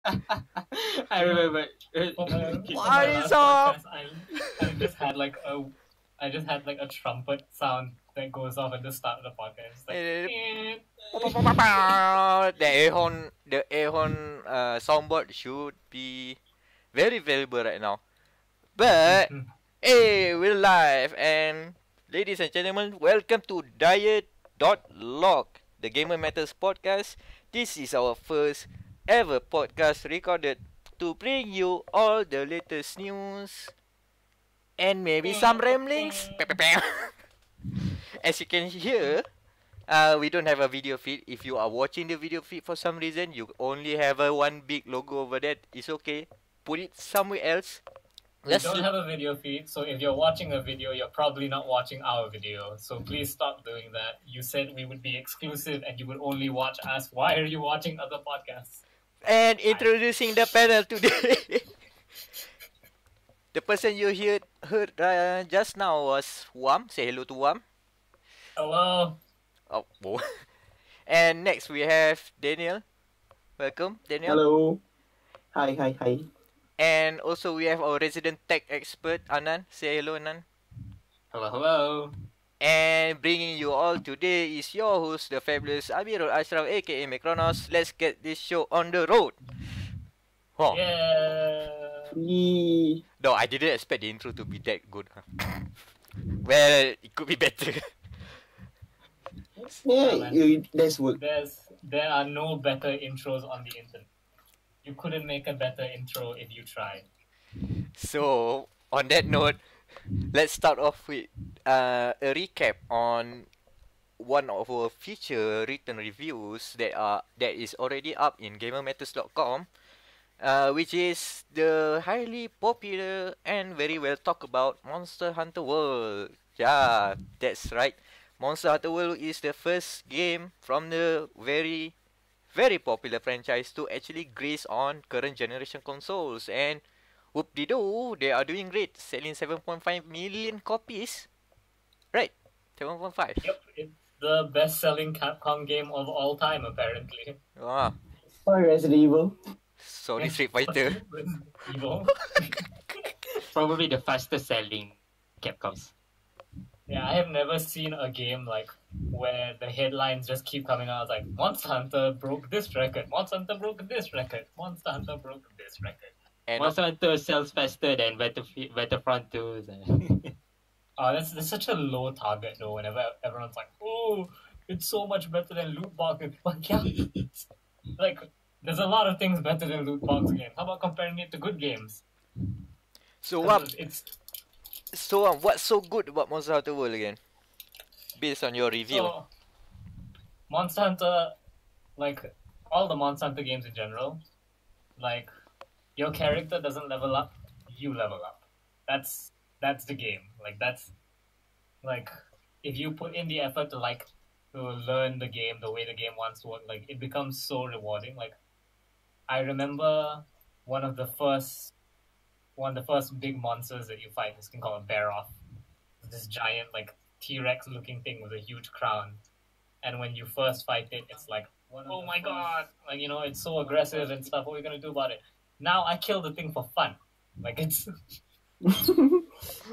I remember. What is up? I just had like a trumpet sound that goes off at the start of the podcast. It's like, The air horn soundboard should be very valuable right now. But hey, we're live, and ladies and gentlemen, welcome to dia.log, the Gamer Matters podcast. This is our first ever podcast recorded to bring you all the latest news and maybe some ramblings. As you can hear, we don't have a video feed. If you are watching the video feed for some reason, you only have one big logo over there. It's okay. Put it somewhere else. We don't have a video feed, so if you're watching a video, you're probably not watching our video. So please stop doing that. You said we would be exclusive and you would only watch us. Why are you watching other podcasts? And introducing the panel today. The person you heard just now was Wam. Say hello to Wam. Hello. Oh. And next we have Daniel. Welcome, Daniel. Hello. Hi. And also we have our resident tech expert, Anand. Say hello, Anand. Hello. And bringing you all today is your host, the fabulous Amirul Ashraf, aka Micronos. Let's get this show on the road. Oh. Yeah. No, I didn't expect the intro to be that good. Well, it could be better. Yeah, that's work. There are no better intros on the internet. You couldn't make a better intro if you tried. So, on that note, let's start off with a recap on one of our feature written reviews that is already up in gamermatters.com, which is the highly popular and very well talked about Monster Hunter World. Yeah, that's right. Monster Hunter World is the first game from the very popular franchise to actually grace on current generation consoles, and whoop-de-doo, they are doing great, selling 7.5 million copies. Right, 7.5. Yep, it's the best-selling Capcom game of all time, apparently. Ah. Sorry, Resident Evil. Sorry, Street Fighter. Evil. Probably the fastest selling Capcoms. Yeah, I have never seen a game like where the headlines just keep coming out like Monster Hunter broke this record, Monster Hunter broke this record, Monster Hunter broke this record. And Monster Hunter sells faster than Battlefront 2. That's such a low target though. Whenever everyone's like, "Oh, it's so much better than loot boxes," like yeah, like there's a lot of things better than loot box games. How about comparing it to good games? so What's so good about Monster Hunter World again? Based on your review. So, Monster Hunter, like all the Monster Hunter games in general, like your character doesn't level up, you level up. That's the game. That's if you put in the effort to learn the game the way the game wants to work, like it becomes so rewarding. Like I remember one of the first big monsters that you fight, this thing called a Baroth. This giant like T-Rex looking thing with a huge crown. And when you first fight it, it's like, oh my god, like it's so aggressive and stuff. What are we gonna do about it? Now I kill the thing for fun. Like it's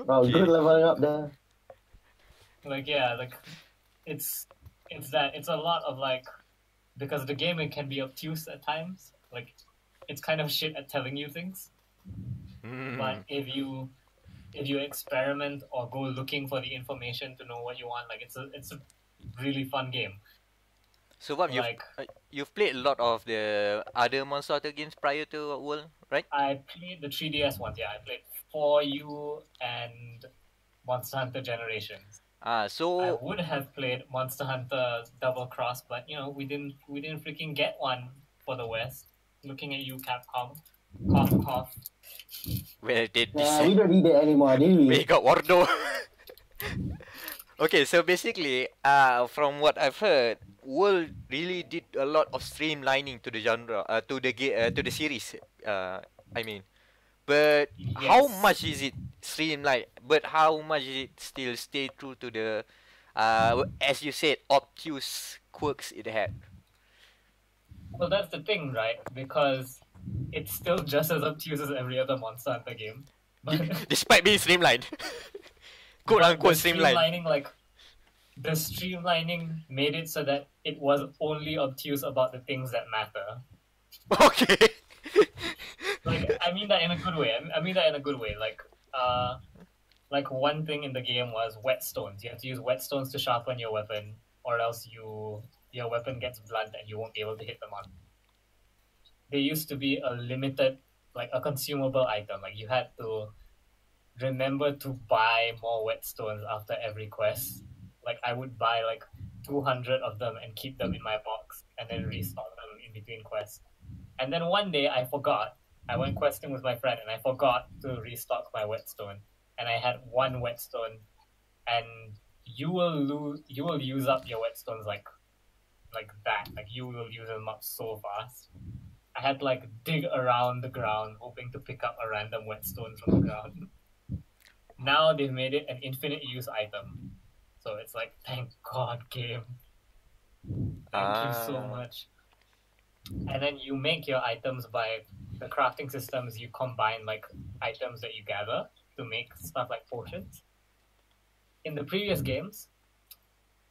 Oh, good leveling up there. like yeah, like it's a lot of like, because the game, it can be obtuse at times. Like it's kind of shit at telling you things. But if you experiment or go looking for the information to know what you want, like it's a really fun game. So what, you've played a lot of the other Monster Hunter games prior to World, right? I played the 3DS ones. Yeah, I played 4U and Monster Hunter Generations. So I would have played Monster Hunter Double Cross, but we didn't freaking get one for the West. Looking at you, Capcom. Cough, cough. Well, we don't need it anymore, do we? We got Wardo. Okay, so basically, from what I've heard, World really did a lot of streamlining to the genre, to the series. I mean, but yes. How much is it streamlined? But how much is it still stay true to the, as you said, obtuse quirks it had? Well, that's the thing, right? Because it's still just as obtuse as every other Monster Hunter game. But, Despite being streamlined. Quote but unquote the streamlined. the streamlining made it so that it was only obtuse about the things that matter. Okay. Like, I mean that in a good way. I mean that in a good way. Like one thing in the game was whetstones. You have to use whetstones to sharpen your weapon, or else your weapon gets blunt and you won't be able to hit them on. There used to be a limited, like a consumable item. Like you had to remember to buy more whetstones after every quest. Like I would buy like 200 of them and keep them in my box, and then restock them in between quests. And then one day I forgot. I went questing with my friend, and I forgot to restock my whetstone. And I had one whetstone, and you will use up your whetstones like that. Like you will use them up so fast. I had to like dig around the ground, hoping to pick up a random whetstone from the ground. Now they've made it an infinite use item, so it's like, thank God, game. Thank you so much. And then you make your items by the crafting systems. You combine like items that you gather to make stuff like potions. In the previous games,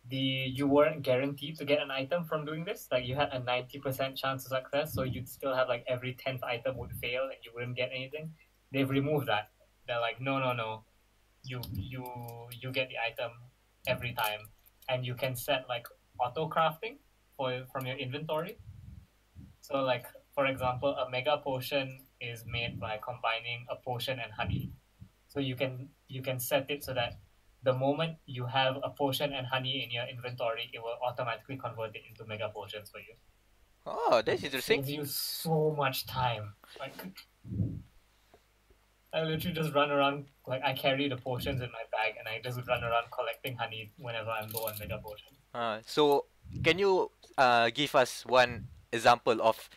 you weren't guaranteed to get an item from doing this. Like you had a 90% chance of success, so you'd still have like every 10th item would fail and you wouldn't get anything. They've removed that. They're like, no. You get the item every time, and you can set like auto crafting from your inventory. So like, for example, a mega potion is made by combining a potion and honey. So you can set it so that the moment you have a potion and honey in your inventory, it will automatically convert it into mega potions for you. Oh, that's interesting. It saves you so much time. Like, I literally just run around, like I carry the potions in my bag, and I just run around collecting honey whenever I'm low on mega potions. So can you give us one example of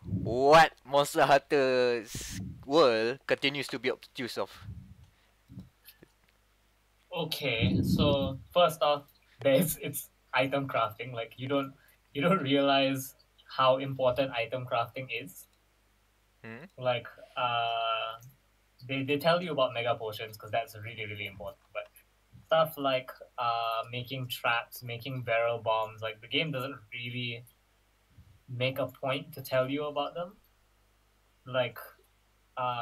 what Monster Hunter's world continues to be obtuse of? Okay, so first off, it's item crafting. Like you don't realize how important item crafting is. Like they tell you about mega potions because that's really, really important. But stuff like making traps, making barrel bombs, like the game doesn't really make a point to tell you about them. Like,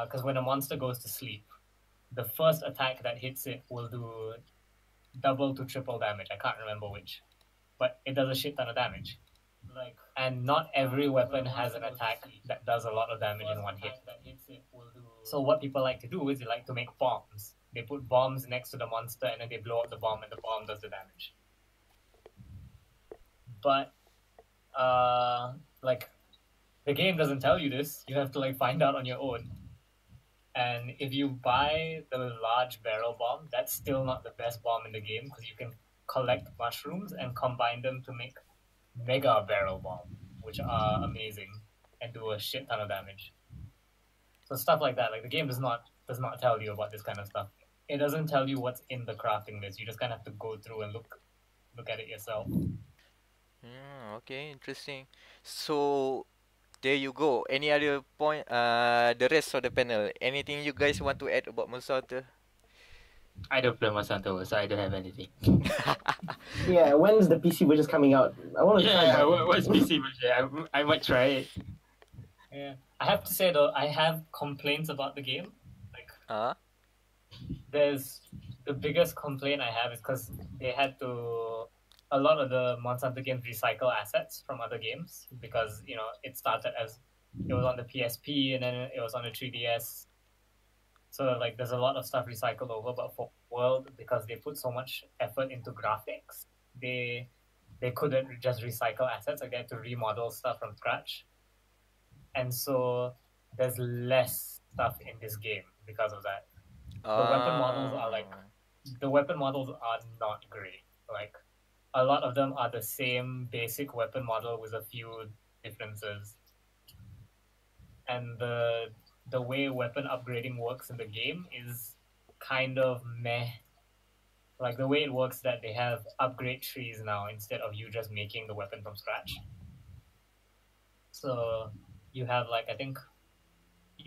because when a monster goes to sleep, the first attack that hits it will do double to triple damage. I can't remember which, but it does a shit ton of damage. Like, and not every weapon has an attack that does a lot of damage in one hit. So what people like to do is they like to make bombs. They put bombs next to the monster, and then they blow up the bomb, and the bomb does the damage. But like, the game doesn't tell you this. You have to like find out on your own. And if you buy the large barrel bomb, that's still not the best bomb in the game, because you can collect mushrooms and combine them to make mega barrel bomb, which are amazing and do a shit ton of damage. So stuff like that, like the game does not tell you about this kind of stuff. It doesn't tell you what's in the crafting list. You just kind of have to go through and look at it yourself. Okay, interesting. So there you go. Any other point? The rest of the panel. Anything you guys want to add about Monster Hunter? I don't play Monster Hunter, so I don't have anything. Yeah, when's the PC version coming out? I want to try Yeah, that. what's PC version? I might try it. Yeah, I have to say though, I have complaints about the game. Like, there's the biggest complaint I have is because they had to. A lot of the Monster Hunter games recycle assets from other games because, you know, it started as it was on the PSP and then it was on the 3DS. So like there's a lot of stuff recycled over, but for World, because they put so much effort into graphics, they couldn't just recycle assets. Like they had to remodel stuff from scratch. And so there's less stuff in this game because of that. The weapon models are not great. Like, a lot of them are the same basic weapon model with a few differences. And the way weapon upgrading works in the game is kind of meh. Like, the way it works that they have upgrade trees now instead of you just making the weapon from scratch. So you have, like, I think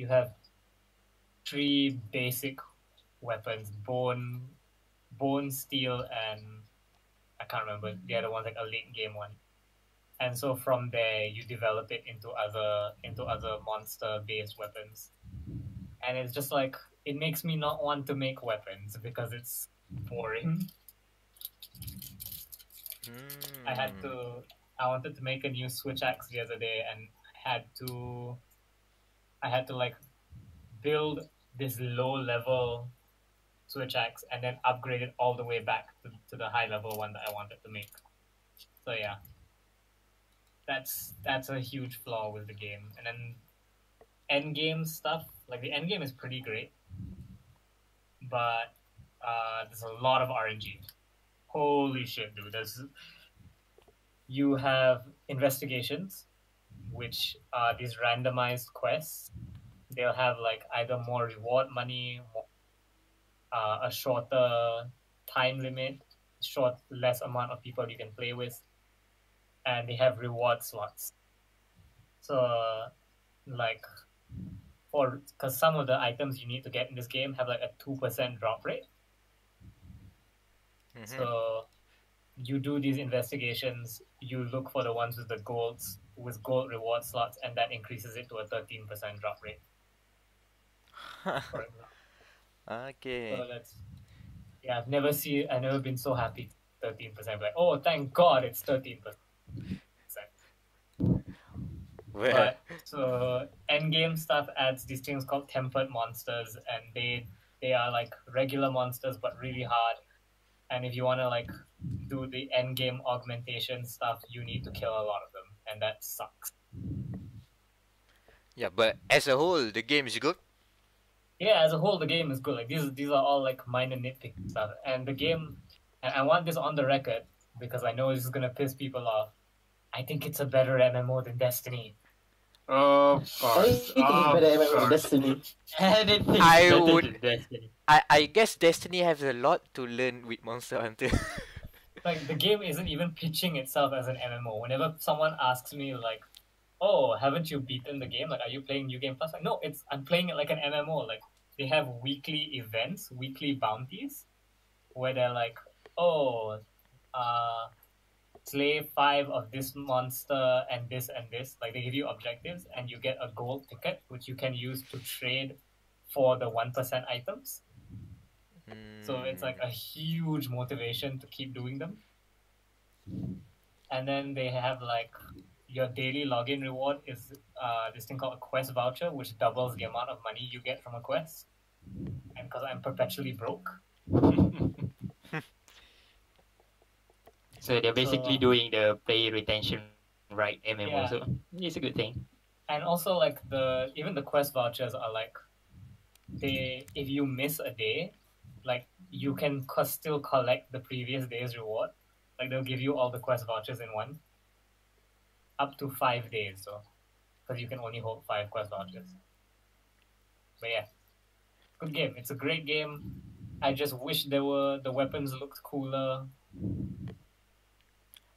you have 3 basic weapons: bone, steel, and I can't remember the other one's like a late game one. And so from there you develop it into other monster based weapons. And it's just like it makes me not want to make weapons because it's boring. I wanted to make a new switch axe the other day, and I had to like build this low level switch axe and then upgrade it all the way back to the high level one that I wanted to make. So yeah, that's a huge flaw with the game. And then end game stuff, like the end game is pretty great, but there's a lot of RNG. Holy shit, dude! You have investigations, which are these randomized quests. They'll have like either more reward money, a shorter time limit, less amount of people you can play with, and they have reward slots. So, like, because some of the items you need to get in this game have like a 2% drop rate. Mm-hmm. So you do these investigations, you look for the ones with the gold reward slots, and that increases it to a 13% drop rate. For example. Okay. So I've never been so happy. 13%, like, oh, thank God it's 13%. Well, But so endgame stuff adds these things called tempered monsters, and they are like regular monsters but really hard. And if you want to like do the endgame augmentation stuff, you need to kill a lot of them, and that sucks. yeah, but as a whole, the game is good. Yeah, as a whole, the game is good. Like these are all like minor nitpick stuff, and the game. And I want this on the record because I know this is gonna piss people off. I think it's a better MMO than Destiny. Of I course. think it's better than course. Destiny. Anything's I better would- than Destiny. I guess Destiny has a lot to learn with Monster Hunter. Like the game isn't even pitching itself as an MMO. Whenever someone asks me like, "Oh, haven't you beaten the game? Like, are you playing New Game Plus?" Like, no, I'm playing it like an MMO. Like they have weekly events, weekly bounties, where they're like, "Oh, slay 5 of this monster and this and this." Like they give you objectives, and you get a gold ticket, which you can use to trade for the 1% items. So it's like a huge motivation to keep doing them. And then they have like your daily login reward is this thing called a quest voucher, which doubles the amount of money you get from a quest. And because I'm perpetually broke, So they're basically So- doing the player retention right MMO. Yeah. So it's a good thing. and also like even the quest vouchers are like if you miss a day, like you can still collect the previous day's reward. Like they'll give you all the quest vouchers in one, up to 5 days though, because you can only hold 5 quest vouchers. But yeah, good game. It's a great game. I just wish the weapons looked cooler.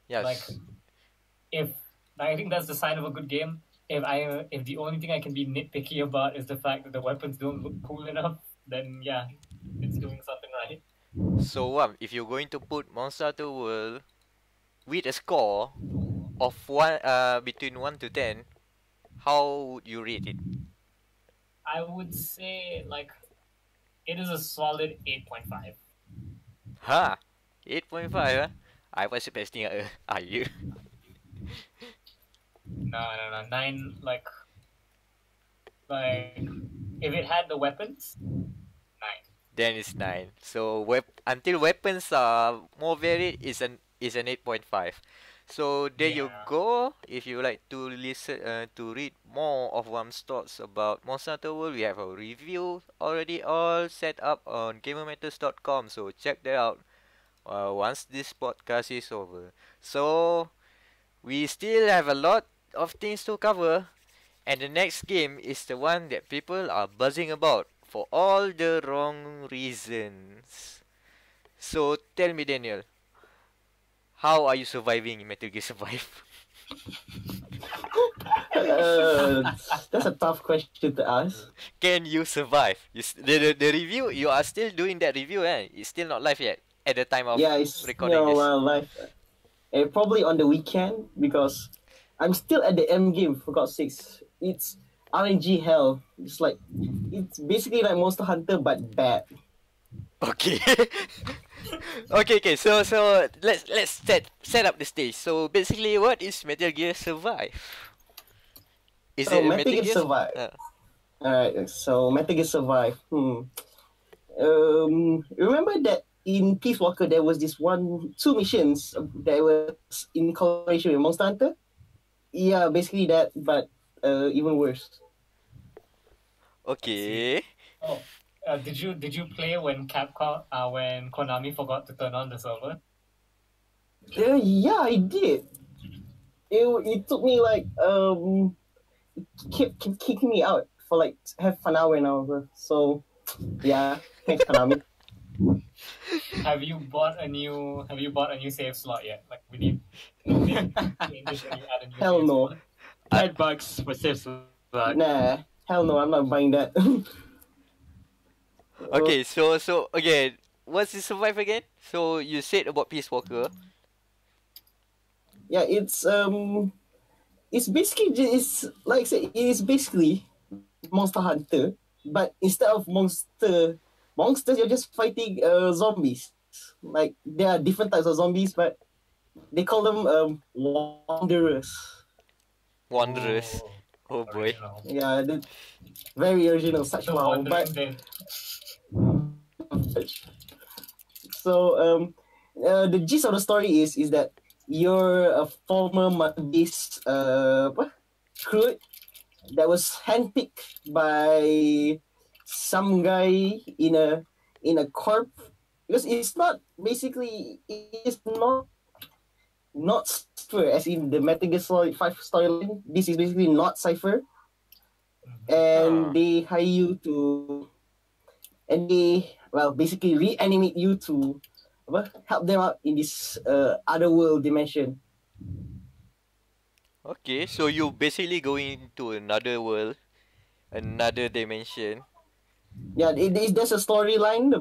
Yes. Like I think that's the sign of a good game. If the only thing I can be nitpicky about is the fact that the weapons don't look cool enough, then yeah, it's doing something right. So if you're going to put Monster Hunter World with a score of between 1 to 10, how would you rate it? I would say like it is a solid 8.5. Ha! 8.5, huh? I was expecting a higher. No, 9. Like if it had the weapons, 9. Then it's 9. So until weapons are more varied, is an 8.5. So there you Yeah. go. If you like to listen to read more of Wam's thoughts about Monster Hunter World, we have a review already all set up on gamermatters.com. So check that out once this podcast is over. So we still have a lot of things to cover, and the next game is the one that people are buzzing about for all the wrong reasons. So tell me, Daniel, how are you surviving in Metal Gear Survive? That's a tough question to ask. Can you survive? The review, you are still doing that review, eh? It's still not live yet at the time of Yeah, it's recording this. life. Probably on the weekend because I'm still at the end game. For God's sakes, it's RNG hell. It's basically like Monster Hunter but bad. Okay. okay. So let's set up the stage. So basically, what is Metal Gear Survive? Is So it a Metal Gear Gear? Survive. Alright, so Metal Gear Survive. Remember that in Peace Walker there was two missions that was in collaboration with Monster Hunter? Yeah, basically that, but even worse. Okay. Oh, did you play when Capcom when Konami forgot to turn on the server? Yeah, I did. It took me like kept kicking me out for like half an hour now. So yeah, thanks Konami. Have you bought a new save slot yet? Like we need changes when you add a new Hell save no. slot. $10 for safe slot. Nah, hell no, I'm not buying that. Okay. So again, what's the Survive again? So you said about Peace Walker. Yeah, it's basically it's like I said, it's basically Monster Hunter, but instead of monsters, you're just fighting zombies. Like there are different types of zombies, but they call them wanderers. Wanderers. Oh boy. Original. Yeah, very original, such The wow. Wandering But Dead. so the gist of the story is that you're a former base recruit that was handpicked by some guy in a corp, because it's not Cypher as in the Metal Gear Solid 5 storyline. This is basically not Cypher, and they hire you to, and they basically reanimate you to help them out in this other world dimension. Okay. So you basically going to another world, another dimension. Yeah, there's a storyline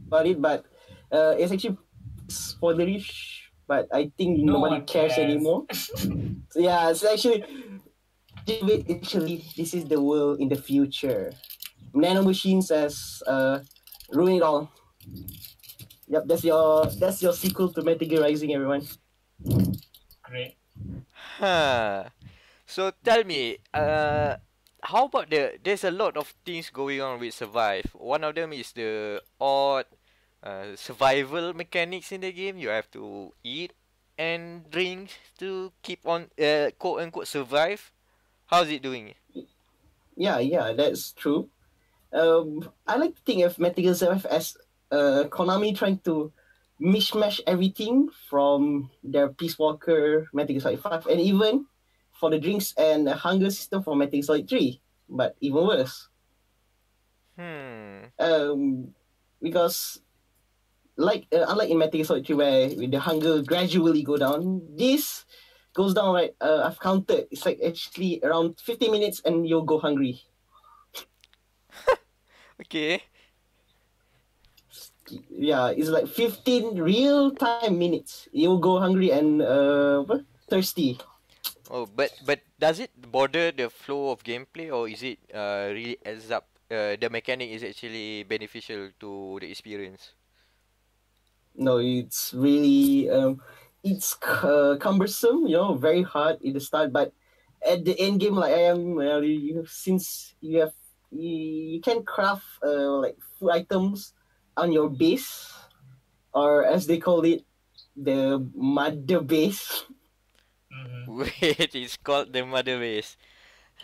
about it, but it's actually spoilerish. But I think No nobody one cares cares. anymore. So yeah, it's actually this is the world in the future. Nanomachines has ruined it all. Yep, that's your sequel to Metal Gear Rising, everyone. Great. Huh. So tell me, how about there's a lot of things going on with Survive. One of them is the odd survival mechanics in the game. You have to eat and drink to keep on quote unquote survive. How's it doing? Yeah, that's true. I like to think of Metal Gear Survive as Konami trying to mishmash everything from their Peace Walker, Metal Gear Solid 5, and even for the drinks and hunger system for Metal Gear Solid 3, but even worse. Because unlike in Metal Gear Solid 3 where the hunger gradually go down, this goes down right. I've counted. It's like actually around 50 minutes and you'll go hungry. Okay. Yeah, it's like 15 real time minutes. You'll go hungry and thirsty. Oh, but does it bother the flow of gameplay, or is it really adds up? The mechanic is actually beneficial to the experience. No, it's really it's cumbersome. Very hard in the start, but at the end game, like I am, since you can craft like food items on your base, or as they call it, the mother base. Wait, it's called the mother base.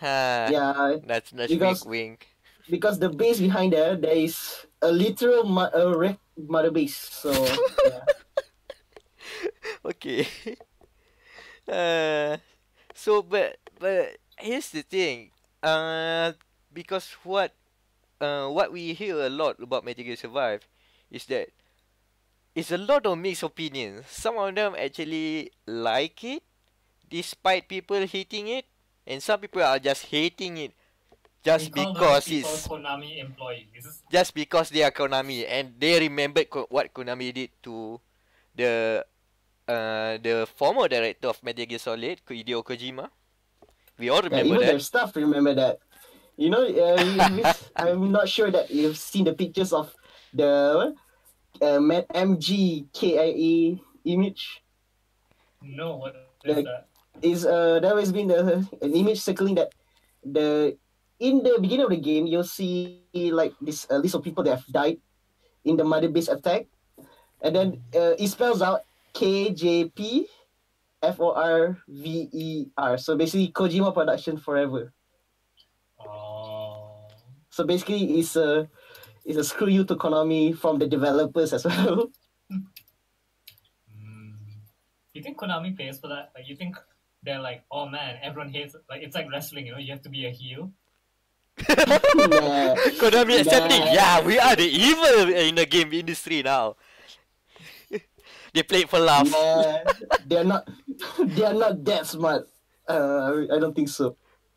Ha. Yeah, That's because wink. because the base behind there is a literal mother base. So yeah. Okay. Uh, so but here's the thing. Because what we hear a lot about Metal Gear Survive is that it's a lot of mixed opinions. Some of them actually like it, despite people hating it, and some people are just hating it just We call those because people it's Konami employees. just because they are Konami and they remembered what Konami did to the former director of Metal Gear Solid, Hideo Kojima. We all Yeah, remember even that. their staff remember that. You know, I'm not sure that you've seen the pictures of the MGKIA image. No, what is The, that? there has been an image circling that in the beginning of the game you'll see like this list of people that have died in the mother base attack, and then it spells out KJP FORVER. So basically, Kojima Production Forever. Oh. So basically, it's a screw you to Konami from the developers as well. You think Konami pays for that? Like, you think they're like, oh man, everyone hates it. Like, it's like wrestling, you know, you have to be a heel. Nah, Konami accepting. nah. Yeah, we are the evil in the game industry now. They play it for laugh. Nah, they're not. They are not that smart. I don't think so.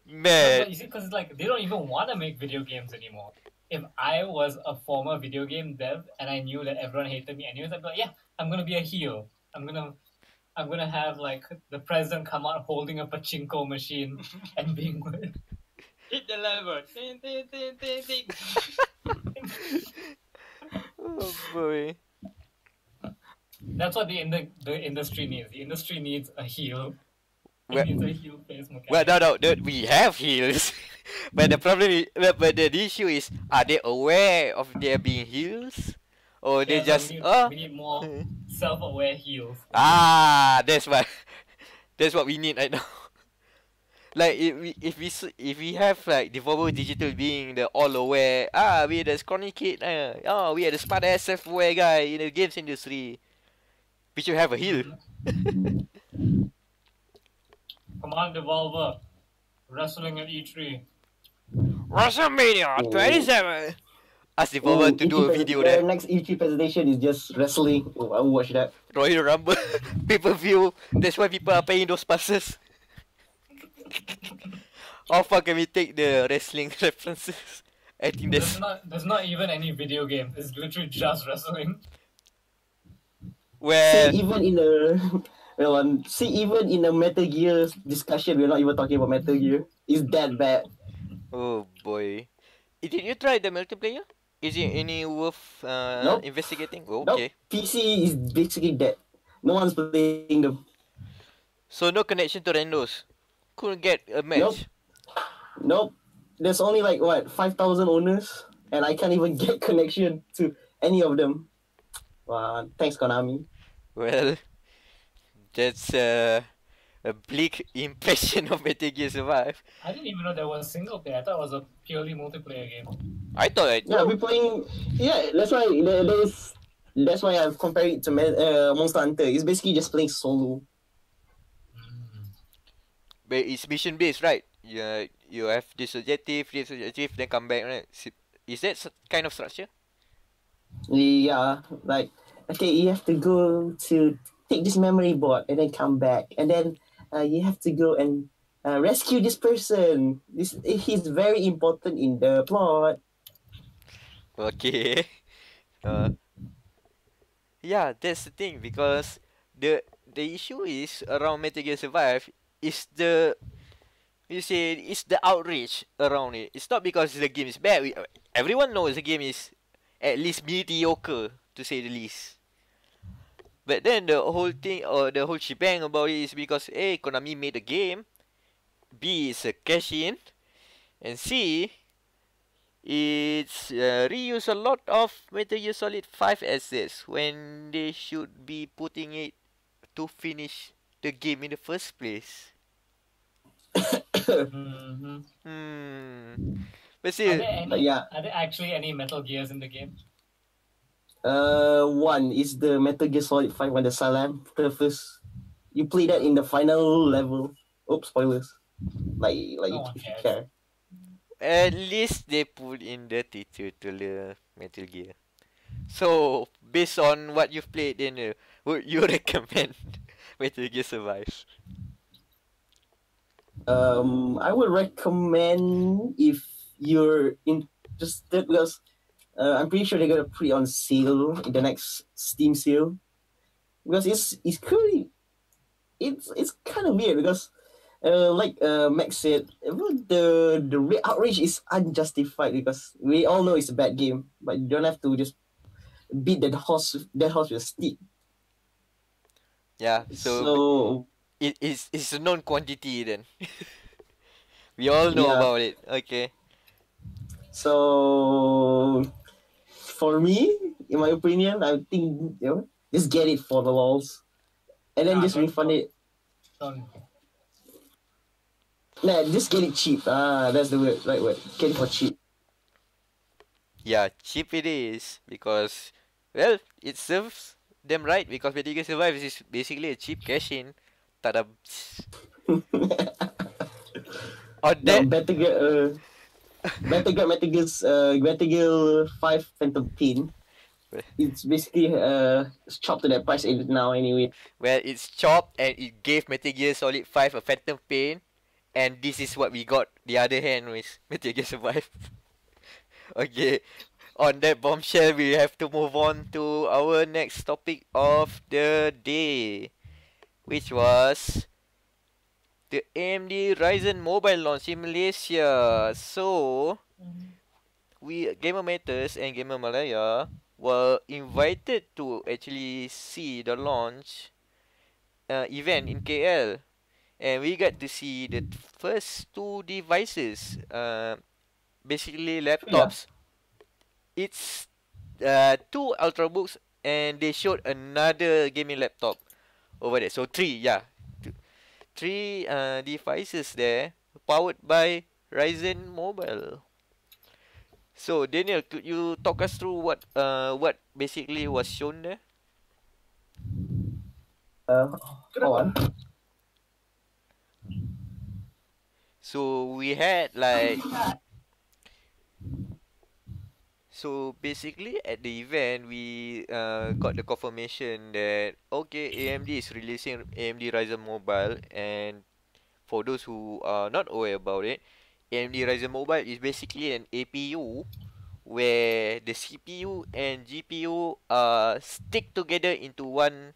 No, Man, but you see, because it's like, they don't even want to make video games anymore. If I was a former video game dev and I knew that everyone hated me anyways, I'd be like, yeah, I'm gonna be a heel. I'm gonna have like the president come out holding a pachinko machine and being like, Hit the lever. Ding, ding, ding, ding, ding. oh boy. that's what the industry needs. The industry needs a heel. It Well, needs a heel face mechanic. well, no, we have heels, but the problem is, but the issue is, are they aware of there being heels, or they Yeah, just we need more Hmm. self-aware heels. That's what that's what we need right now. Like if we have like the Volvo Digital being the all aware, we are the scrawny kid, we are the smart ass self-aware guy in the games industry. We should have a heel. Come on, Devolver. Wrestling at E3. WrestleMania 27. Ask the Volvo to do a video Their there. next E3 presentation is just wrestling. Oh, I will watch that. Royal Rumble pay-per-view. That's why people are paying those passes. How far can we take the wrestling references? I think There's not even any video game. It's literally just wrestling. where Even in the even in the Metal Gear discussion, we're not even talking about Metal Gear. It's that bad. oh boy. Did you try the multiplayer? Is it any worth Nope. investigating? Oh, Nope. okay. PC is basically dead. No one's playing them. So no connection to randos. Couldn't get a match. Nope. There's only like what 5,000 owners, and I can't even get connection to any of them. Wow, thanks Konami. Well, that's a bleak impression of Metal Gear Survive. I didn't even know there was single player. I thought it was a purely multiplayer game. I thought I Yeah, we're playing. Yeah, that's why that's why I've compared it to Monster Hunter. It's basically just playing solo. But it's mission based, right? You have this objective, then come back, right? Is that kind of structure? Yeah, like okay, you have to go to take this memory board and then come back, and then you have to go and rescue this person. He's very important in the plot. Okay. Yeah, that's the thing because the issue is around Metal Gear Survive is it's the outreach around it. It's not because the game is bad. Everyone knows the game is at least mediocre to say the least. But then the whole thing or the whole shebang about it is because A, Konami made a game, B, it's a cash in, and C, it's reuse a lot of Metal Gear Solid 5 assets when they should be putting it to finish the game in the first place. But Are still, there Yeah. Are there actually any Metal Gears in the game? One is the Metal Gear Solid 5 when the Salam, the first. You play that in the final level. Oops, spoilers. Like No one if you cares. care. at least they put in the titular Metal Gear. So, based on what you've played, then would you recommend Metal Gear Survive? I would recommend if you're interested because I'm pretty sure they're gonna put it on sale in the next Steam sale because it's currently it's kind of weird because like Max said, the outrage is unjustified because we all know it's a bad game, but you don't have to just beat that horse with a stick. Yeah, so So it's a known quantity then. We all know yeah, about it. Okay. so for me, in my opinion, I think just get it for the lols, and then Nah, just refund it. don't. Nah, just get it cheap. That's the right word. Get it for cheap. Yeah, cheap it is because well, it serves them right because Metal Gear Survive is basically a cheap cash in. Tada. On No, that, Better Gear 5 Phantom Pain. It's basically chopped to that price now anyway. well, it's chopped and it gave Metal Gear Solid 5 a phantom pain, and this is what we got the other hand with Metal Gear Survive. Okay, on that bombshell, we have to move on to our next topic of the day, which was the AMD Ryzen mobile launch in Malaysia. So, we Gamer Matters and Gamer Malaya were invited to actually see the launch event in KL, and we got to see the first two devices, basically Yeah, laptops. It's two ultrabooks, and they showed another gaming laptop over there. So three, yeah, three devices there powered by Ryzen mobile. So Daniel, could you talk us through what basically was shown there? go on. So we had like so basically at the event we got the confirmation that okay, AMD is releasing AMD Ryzen Mobile, and for those who are not aware about it, AMD Ryzen Mobile is basically an APU where the CPU and GPU stick together into one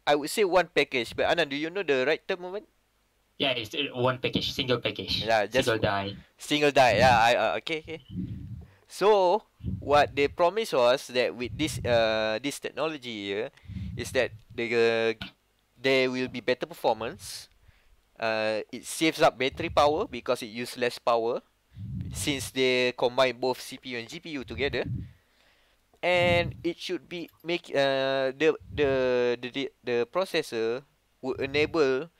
I would say one package. But Anand, do you know the right term of it? Yeah, it's one package, single package, Yeah, just single die. single die. Yeah, okay, okay. So what they promised was that with this technology here is that there will be better performance. It saves up battery power because it uses less power since they combine both CPU and GPU together, and it should be make the processor would enable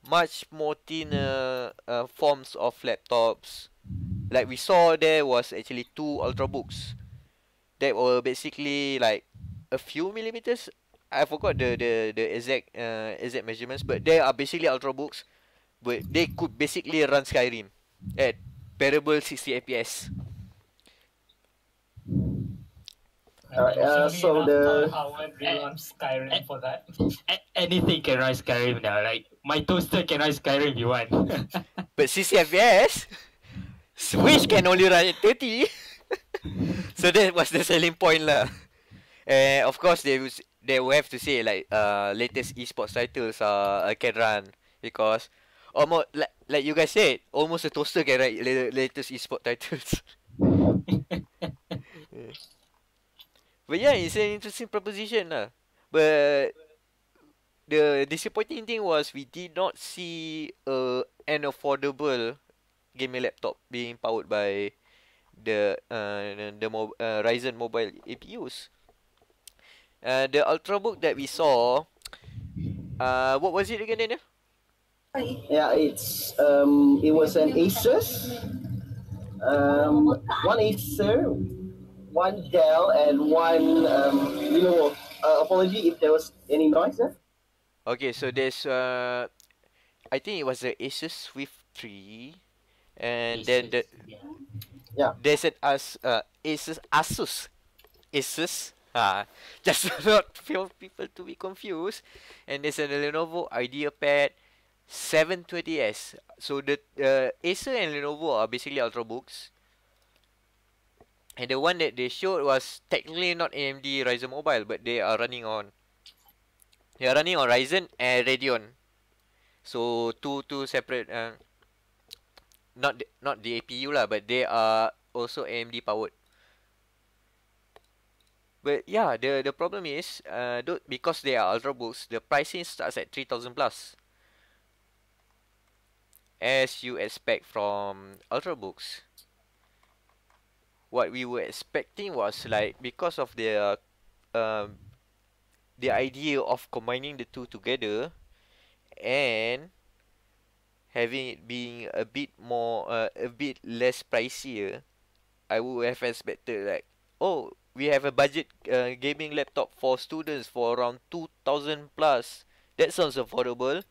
much more thinner forms of laptops. Like we saw, there was actually two ultrabooks that were basically like a few millimeters. I forgot the exact measurements, but they are basically ultrabooks, but they could basically run Skyrim at bearable 60 FPS. Alright, Surely so enough the Howard rerun Skyrim for that. Anything can run Skyrim now. Like my toaster can run Skyrim if you want. But 60 FPS, Switch can only run at 30. So that was the selling point lah. And of course they will have to say like latest esports titles can run because almost like you guys said, almost a toaster can run latest esports titles. Yeah. But yeah, it's an interesting proposition lah. But the disappointing thing was we did not see an affordable gaming laptop being powered by the Ryzen mobile APUs. The ultrabook that we saw, what was it again, Daniel? yeah, it was an Asus, one Acer, one Dell, and one Lenovo. Apology if there was any noise there. Okay, so there's I think it was the Asus Swift 3, and then Yeah. there's an Asus, just not for people to be confused, and there's a Lenovo IdeaPad. 720S. So the Acer and Lenovo are basically ultrabooks. And the one that they showed was technically not AMD Ryzen Mobile, but they are running on Ryzen and Radeon. So two separate not the APU lah, but they are also AMD powered. But yeah, the problem is because they are ultrabooks, the pricing starts at 3,000 plus. As you expect from ultrabooks. What we were expecting was like, because of the idea of combining the two together and having it being a bit more a bit less pricier, I would have expected like, oh, we have a budget gaming laptop for students for around 2,000 plus. That sounds affordable.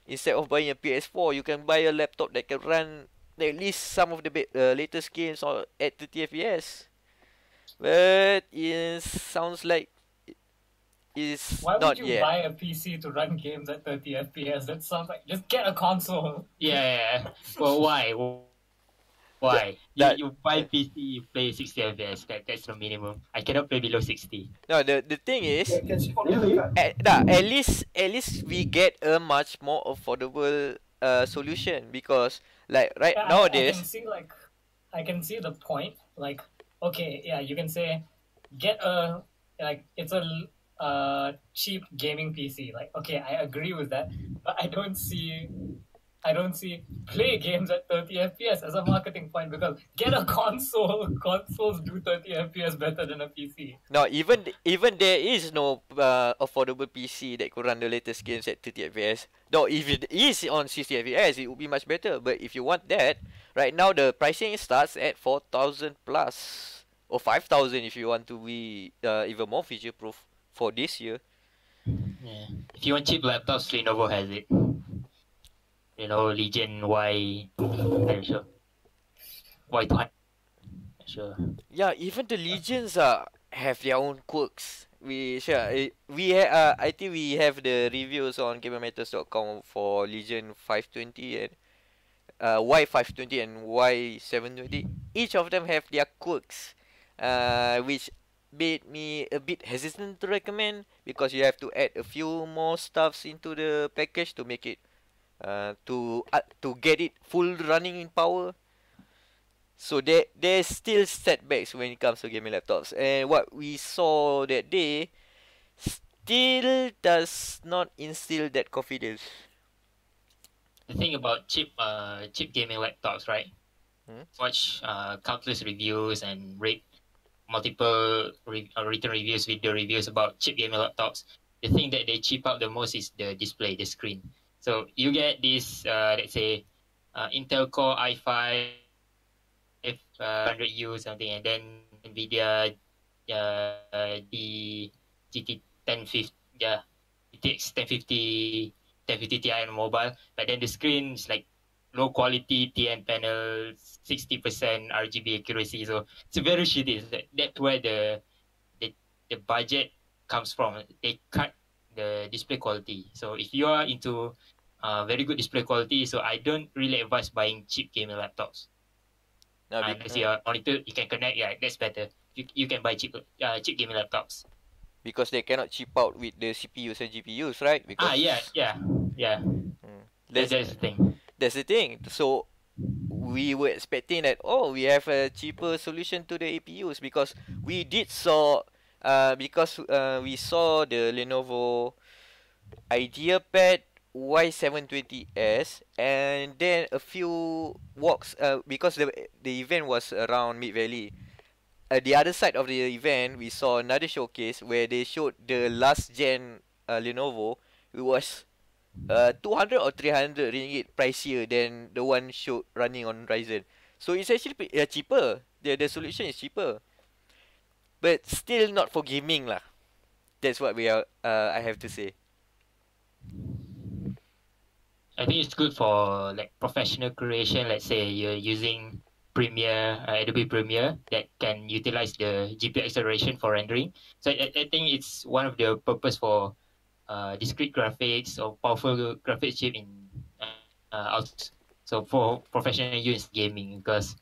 Instead of buying a PS4, you can buy a laptop that can run at least some of the latest games or at 30 FPS. But it sounds like it's Why not would you yet. buy a PC to run games at 30 FPS? That sounds like, just get a console. Yeah. Well, why? Why? You buy PC, you play 60 FPS. That's the minimum. I cannot play below 60. No, the thing is, Really? at least we get a much more affordable solution, because like right Yeah, nowadays. I can see the point. Like, okay, yeah, you can say, get it's a cheap gaming PC. Like, okay, I agree with that, but I don't see play games at 30 FPS as a marketing point, because get a console. Consoles do 30 FPS better than a PC. No, even there is no affordable PC that could run the latest games at 30 FPS. No, if it is on 60 FPS, it would be much better. But if you want that, right now the pricing starts at 4,000 plus, or 5,000 if you want to be even more feature proof for this year. Yeah. If you want cheap laptops, Lenovo has it. Legion Y, I'm sure. Y200. Sure. Yeah, even the Legions have their own quirks. I think we have the reviews on gamermatters.com for Legion 520 and Y520 and Y720. Each of them have their quirks, which made me a bit hesitant to recommend, because you have to add a few more stuffs into the package to make it to get it full running in power. So there's still setbacks when it comes to gaming laptops, and what we saw that day still does not instill that confidence. The thing about cheap gaming laptops, right? Watch countless reviews and read multiple written reviews, video reviews about cheap gaming laptops. The thing that they cheap out the most is the display, the screen. So you get this, let's say, Intel Core i5 100U something, and then NVIDIA the GT 1050, GTX 1050 Ti on mobile, but then the screen is like low quality TN panel, 60% RGB accuracy, so it's very shitty. That's where the budget comes from. They cut the display quality. So if you are into very good display quality, so I don't really advise buying cheap gaming laptops. Unless your monitor you can connect, that's better. You can buy cheap gaming laptops. Because they cannot chip out with the CPUs and GPUs, right? Because That's the thing. That's the thing. So we were expecting that, we have a cheaper solution to the APUs, because we saw the Lenovo IdeaPad Y720S, and then a few walks because the event was around Mid Valley. The other side of the event, we saw another showcase where they showed the last gen Lenovo. It was 200 or 300 ringgit pricier than the one showed running on Ryzen. So it's actually cheaper. The solution is cheaper, but still not for gaming lah. That's what I have to say. I think it's good for like professional creation. Let's say you're using Adobe Premiere that can utilize the GPU acceleration for rendering. So I think it's one of the purpose for discrete graphics or powerful graphics chip in so for professional use gaming, because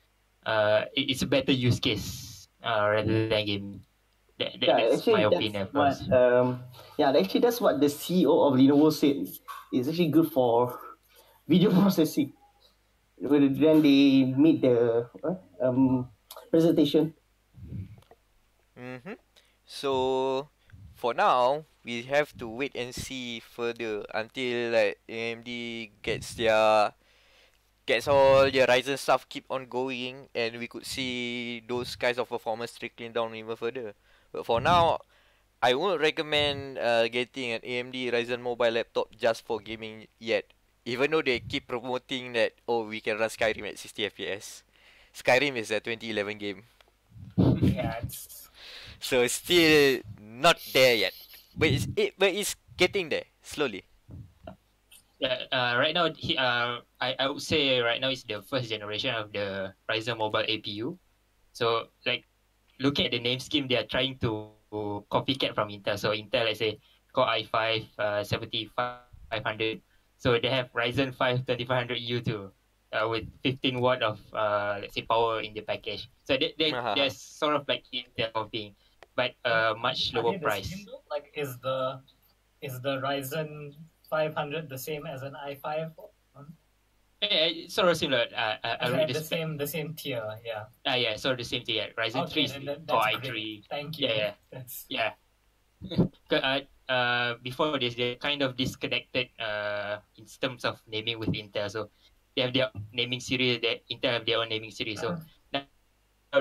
it's a better use case rather than gaming. Yeah, That's my actually, that's opinion what first. actually that's what the CEO of Lenovo said. It's actually good for video processing. When then they made the presentation. Mm-hmm. So for now, we have to wait and see further until like AMD gets all their Ryzen stuff keep on going, and we could see those kinds of performance trickling down even further. But for now, I won't recommend getting an AMD Ryzen mobile laptop just for gaming yet. Even though they keep promoting that, oh, we can run Skyrim at 60 FPS. Skyrim is a 2011 game. Yeah, it's So it's still not there yet. But it's getting there slowly. Yeah, right now, I would say right now it's the first generation of the Ryzen mobile APU. So like looking at the name scheme, they are trying to copycat from Intel. So Intel, let's say Core i5 7500. So they have Ryzen 5 2500U too, with 15 watt of let's say power in the package. So they're sort of like Intel copying, but much are lower they the same price. though? Like, is the Ryzen 500 the same as an i5? Yeah, it's sort of similar. I Is read it the spec. the same tier? Yeah. Yeah, sort of the same thing. Yeah. Ryzen 3 Okay, is then Core that's great. i3. Thank you. Yeah, That's yeah, before this, they're kind of disconnected in terms of naming with Intel. So they have their naming series. That Intel have their own naming series. So now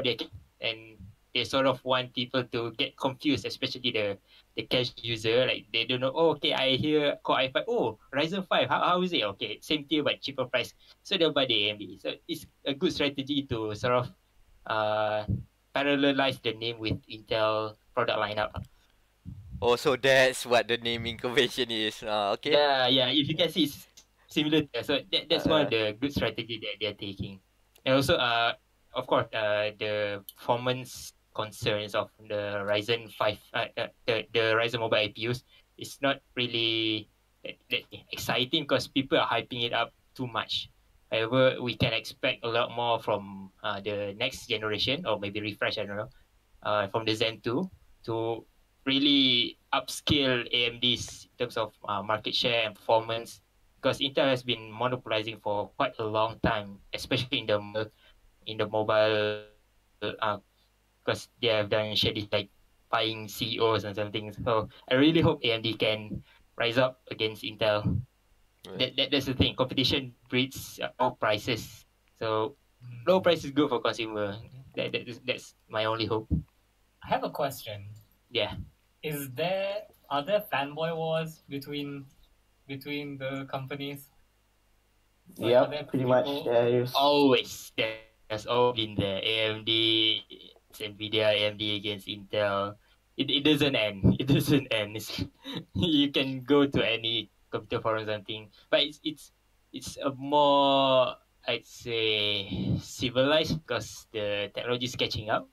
they can, and they sort of want people to get confused, especially the casual user. Like they don't know. Oh, okay, I hear Core i5. Oh, Ryzen 5. How is it? Okay, same tier but cheaper price. So they'll buy the AMD. So it's a good strategy to sort of uh parallelize the name with Intel product lineup. Oh, so that's what the naming convention is. Okay. Yeah, yeah. If you can see, it's similar. So that's one of Uh, the good strategy that they're taking. And also, of course, the performance concerns of the Ryzen 5, the Ryzen mobile APUs is not really that exciting because people are hyping it up too much. However, we can expect a lot more from the next generation or maybe refresh. I don't know. From the Zen 2 to really upscale AMD's in terms of market share and performance, because Intel has been monopolizing for quite a long time, especially in the mobile, because they have done shady like buying CEOs and something. So I really hope AMD can rise up against Intel. That's the thing. Competition breeds low prices. So low price is good for consumer. That's my only hope. I have a question. Yeah. Are there fanboy wars between the companies? Like, are there Yep, pretty much. people? There's Always there's always been the AMD, it's Nvidia, AMD against Intel. It doesn't end. It doesn't end. You can go to any computer forum or something, but it's a more, I'd say, civilized, because the technology is catching up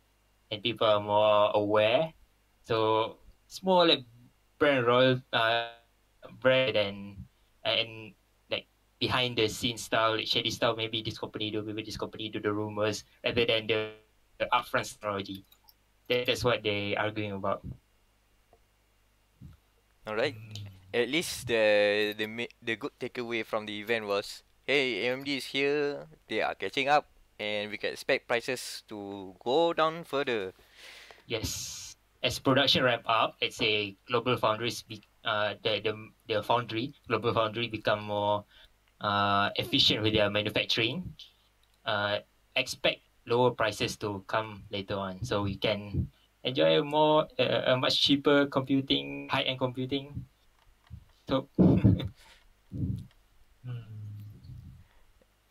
and people are more aware. So it's more like brand and like behind the scenes style, like shady style. Maybe this company do, maybe this company do the rumors rather than the upfront technology. That's what they arguing about. all right. At least the good takeaway from the event was, hey, AMD is here. They are catching up, and we can expect prices to go down further. Yes, as production ramp up, let's say the foundry, global foundry become more efficient with their manufacturing. Expect lower prices to come later on, so we can enjoy a much cheaper computing, high end computing. So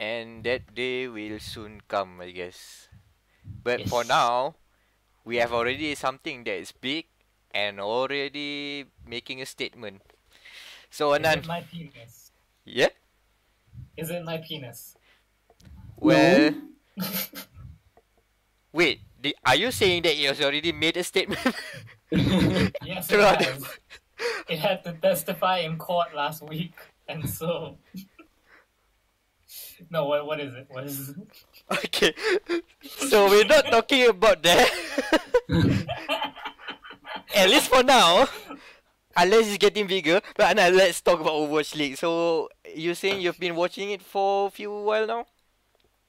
And that day will soon come, I guess. But for yes, now, we have already something that is big and already making a statement. So Is Anan, it my penis? yeah? Is it my penis? Well, no. wait, are you saying that you has already made a statement? Yes, it Throughout the- has. It had to testify in court last week, and so No, what is it? What is it? Okay, so we're not talking about that. At least for now. Unless it's getting bigger. But now let's talk about Overwatch League. So you're saying you've been watching it for a few while now?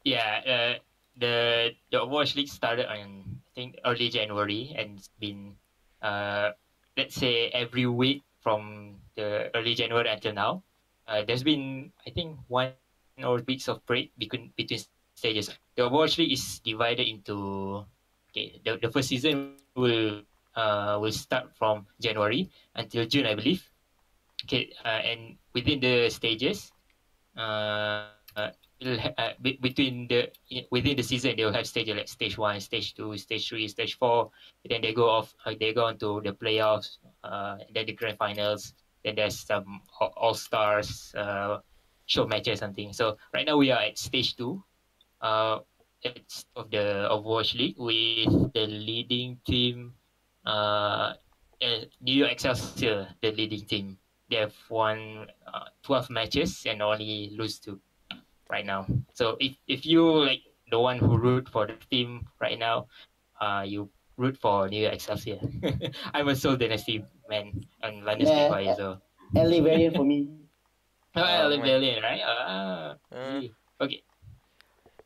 Yeah, the Overwatch League started on I think early January and it's been let's say every week from the early January until now. There's been I think 1 or 2 weeks of break between stages. The Overwatch League is divided into okay the first season will start from January until June I believe. Okay, and within the stages, uh, between within the season they'll have stages like stage 1, stage 2, stage 3, stage 4. Then they go off. They go on to the playoffs. And then the grand finals. Then there's some all stars show matches something. So right now we are at stage 2. It's of the Overwatch League with the leading team. New Excelsior, the leading team. They have won 12 matches and only lose to right now. So if you like the one who root for the team right now, you root for New Excelsior. I'm a Soul Dynasty man and London Nah, Spitfire, so LA variant for me. I live my. Berlin, right? Uh, Yeah. Okay.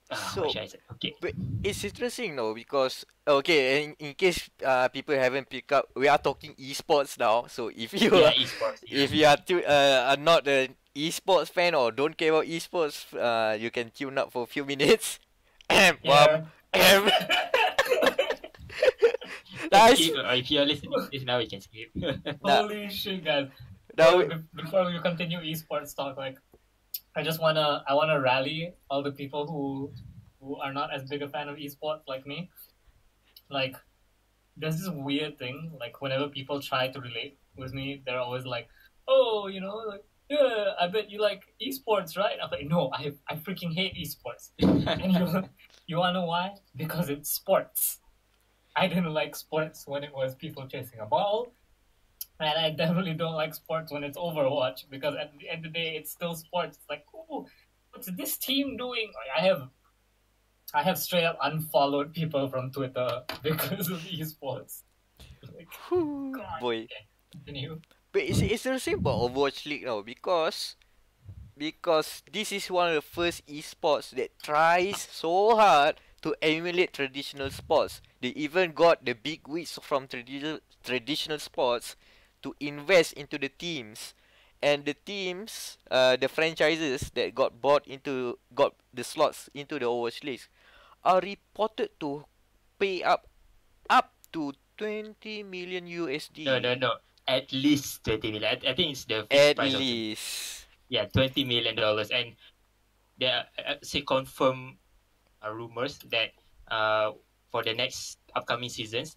What so should I say? Okay. but it's interesting though because okay, in case people haven't picked up, we are talking esports now. So if you Yeah, are esports. Yeah. if you are not an esports fan or don't care about esports, you can tune up for a few minutes. Yeah. Nice. Skip, or if you're listening to this now, you can skip. Holy shit, guys! Now, Before we continue esports talk, like I wanna rally all the people who are not as big a fan of esports like me. Like there's this weird thing, like whenever people try to relate with me, they're always like, "Oh, like yeah, I bet you like esports, right?" I'm like, "No, I freaking hate esports." And you wanna know why? Because it's sports. I didn't like sports when it was people chasing a ball. And I definitely don't like sports when it's Overwatch because at the end of the day, it's still sports. It's like, oh, what's this team doing? Like, I have straight up unfollowed people from Twitter because of esports. Like, God, boy. okay, continue. But it's the same about Overwatch League now because this is one of the first esports that tries so hard to emulate traditional sports. They even got the big wigs from traditional sports to invest into the teams, and the teams, the franchises that got the slots into the Overwatch League are reported to pay up to 20 million No, USD no, no. At least 20 million. I think it's the fixed at price of least. yeah, $20 million. And there are say confirmed rumors that for the next upcoming seasons,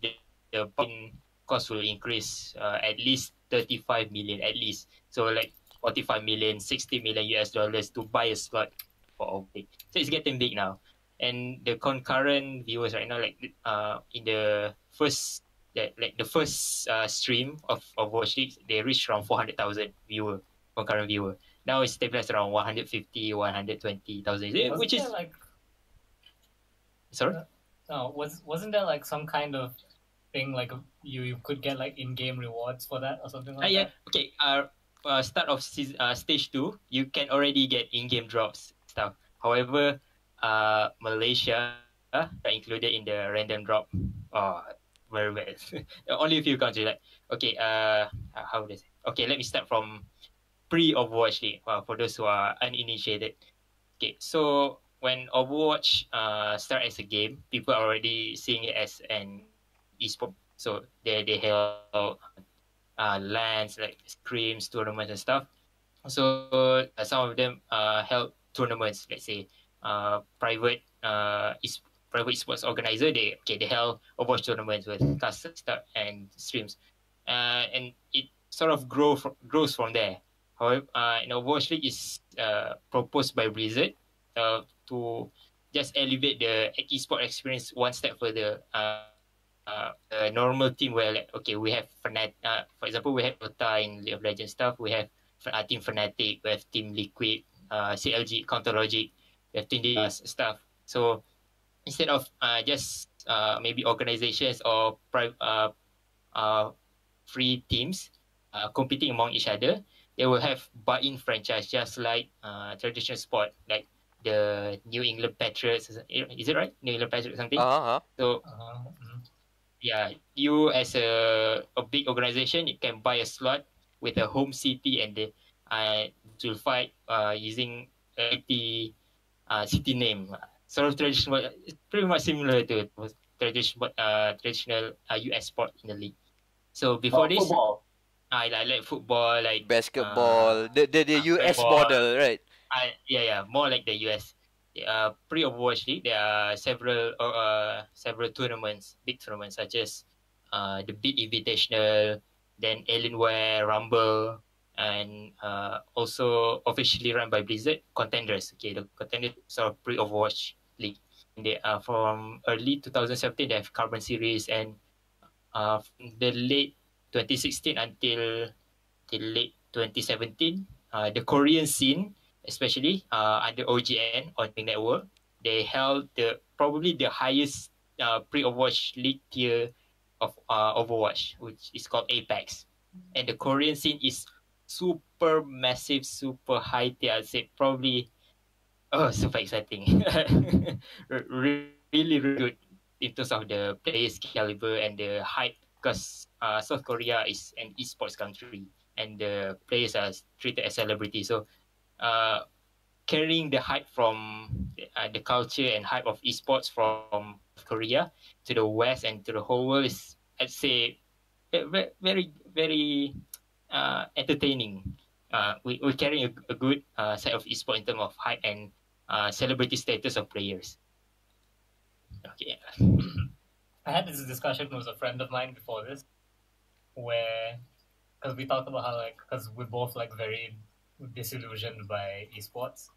the buying cost will increase at least 35 million at least. So like 45 million, 60 million US dollars to buy a slot for Overwatch. So it's getting big now. And the concurrent viewers right now, like in the first the first stream of Overwatch League, they reached around 400,000 concurrent viewer. Now it's stabilized around 150, 120,000, Wasn't which is there like sorry. no wasn't there like some kind of thing like you could get like in-game rewards for that or something like Yeah. that? Okay. Start of stage 2, you can already get in-game drops stuff. However, Malaysia are included in the random drop. Oh, very bad. Only a few countries. Like okay. How does it? Okay, let me start from pre-Overwatch League. For those who are uninitiated. Okay, so when Overwatch start as a game, people are already seeing it as an esport. So they held LANs like scrims, tournaments and stuff. So some of them held tournaments. Let's say private private sports organizer. They held Overwatch tournaments with custom stuff and streams, and it sort of grows from there. However, Overwatch League is proposed by Blizzard to just elevate the esport experience one step further. A normal team where like okay we have for example we have Dota in League of Legends stuff, we have team Fnatic, we have team Liquid, CLG Counter Logic, we have Team Data stuff. So instead of just maybe organizations or free teams competing among each other, they will have buy-in franchise, just like traditional sport, like the New England Patriots. Is it right? New England Patriots something. So yeah, you as a big organization, you can buy a slot with a home city, and they to fight using the city name. Sort of traditional, it's pretty much similar to traditional US sport in the league. So before this, Football. I like football, like Basketball, the US basketball. model, right? Yeah, more like the US. Pre-Overwatch League, there are several tournaments, big tournaments such as the Big Invitational, then Alienware, Rumble, and also officially run by Blizzard, Contenders. Okay, the Contenders are pre-Overwatch League. And they are from early 2017. They have Carbon Series, and from the late 2016 until the late 2017, the Korean scene, especially under OGN on the network, they held probably the highest pre-Overwatch League tier of Overwatch, which is called Apex. And the Korean scene is super massive, super high tier. I'd say probably super exciting. Really, really good in terms of the players caliber and the hype, because South Korea is an esports country and the players are treated as celebrities. So carrying the hype from the culture and hype of esports from Korea to the West and to the whole world is, I'd say, very, very entertaining. We're carrying a good set of esports in terms of hype and celebrity status of players. Okay. I had this discussion with a friend of mine before this, where, because we talked about how, like, because we're both, like, very disillusioned by esports,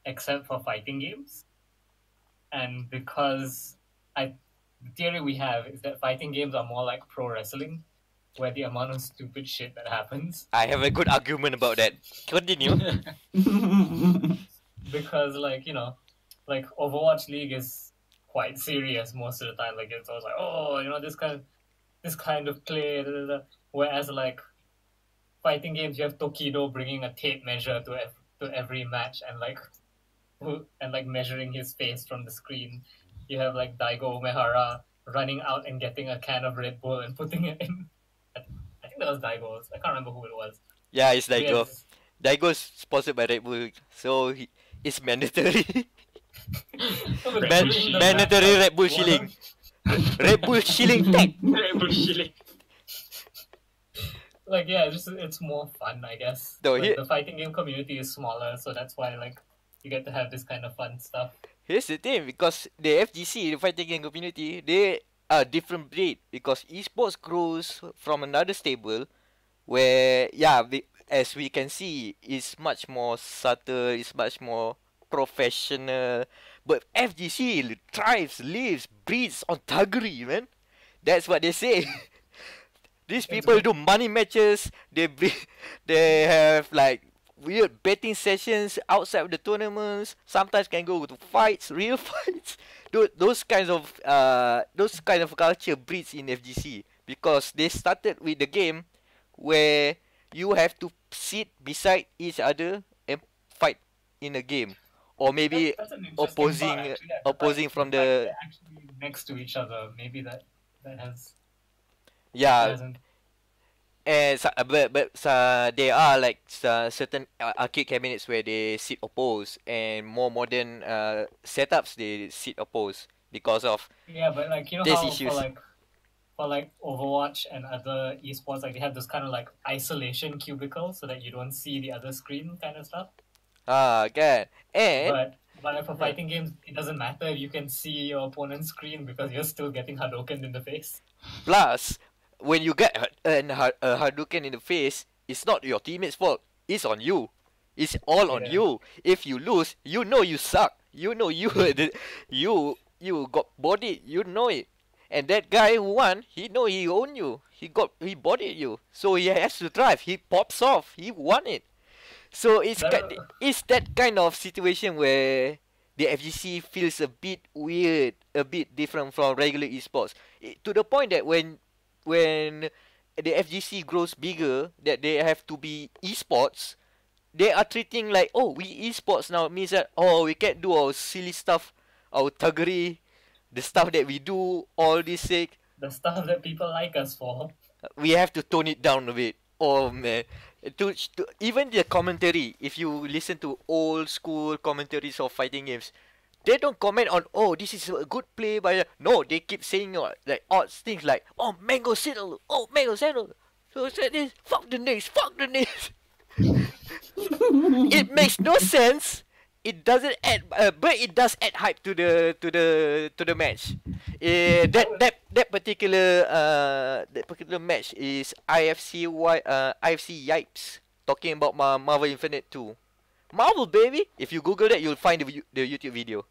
except for fighting games. And because the theory we have is that fighting games are more like pro wrestling, where the amount of stupid shit that happens. I have a good argument about that. Continue. Because, like, you know, like Overwatch League is quite serious most of the time. Like, it's always like, oh, you know, this kind of play. Da, da, da. Whereas, like, fighting games, you have Tokido bringing a tape measure to every match and like measuring his face from the screen. You have like Daigo Umehara running out and getting a can of Red Bull and putting it in. I think that was Daigo's. I can't remember who it was. Yeah, it's Daigo. Yes. Daigo's sponsored by Red Bull, so it's mandatory. But Mandatory Red Bull shilling. Red Bull shilling tag. Red Bull shilling. Like, yeah, it's more fun, I guess. No, Like, the fighting game community is smaller, so that's why, like, you get to have this kind of fun stuff. Here's the thing, because the FGC, the fighting game community, they are different breed. Because esports grows from another stable, where as we can see, it's much more subtle, it's much more professional. But FGC thrives, lives, breeds on thuggery, man. That's what they say. These people do money matches. They have like weird betting sessions outside of the tournaments. Sometimes can go to fights, real fights. Those kinds of culture breeds in FGC, because they started with the game where you have to sit beside each other and fight in a game, or maybe That's an interesting part, actually. Yeah, opposing from the fact the they're actually next to each other. Maybe that has yeah. hasn't. And there are like certain arcade cabinets where they sit opposed, and more modern setups they sit opposed because of Yeah, but like, you know these how issues. for like Overwatch and other esports, like they have this kind of like isolation cubicle so that you don't see the other screen kind of stuff. Kan. And But like for fighting games, it doesn't matter if you can see your opponent's screen because you're still getting Hadouken in the face. plus, when you get a Hadouken in the face, it's not your teammate's fault. It's on you. It's all on you. If you lose, you know you suck. You know you you got bodied. You know it. And that guy who won, he know he owned you. He bodied you. So he has to drive. He pops off. He won it. So it's that kind of situation where the FGC feels a bit weird, a bit different from regular esports. To the point that when the FGC grows bigger, that they have to be esports, they are treating like, oh, we esports now, means that, oh, we can't do our silly stuff, our thuggery, the stuff that we do, all this sake. The stuff that people like us for. We have to tone it down a bit. Oh man, to even the commentary. If you listen to old school commentaries of fighting games, they don't comment on, oh, this is a good play by. No, they keep saying like odd things like, oh, Mango settle, oh, Mango settle. So said this, fuck the next, fuck the next. It makes no sense. It doesn't add, but it does add hype to the match. That particular match is IFC Yipes talking about Marvel Infinite 2. Marvel, baby. If you Google that, you'll find the YouTube video.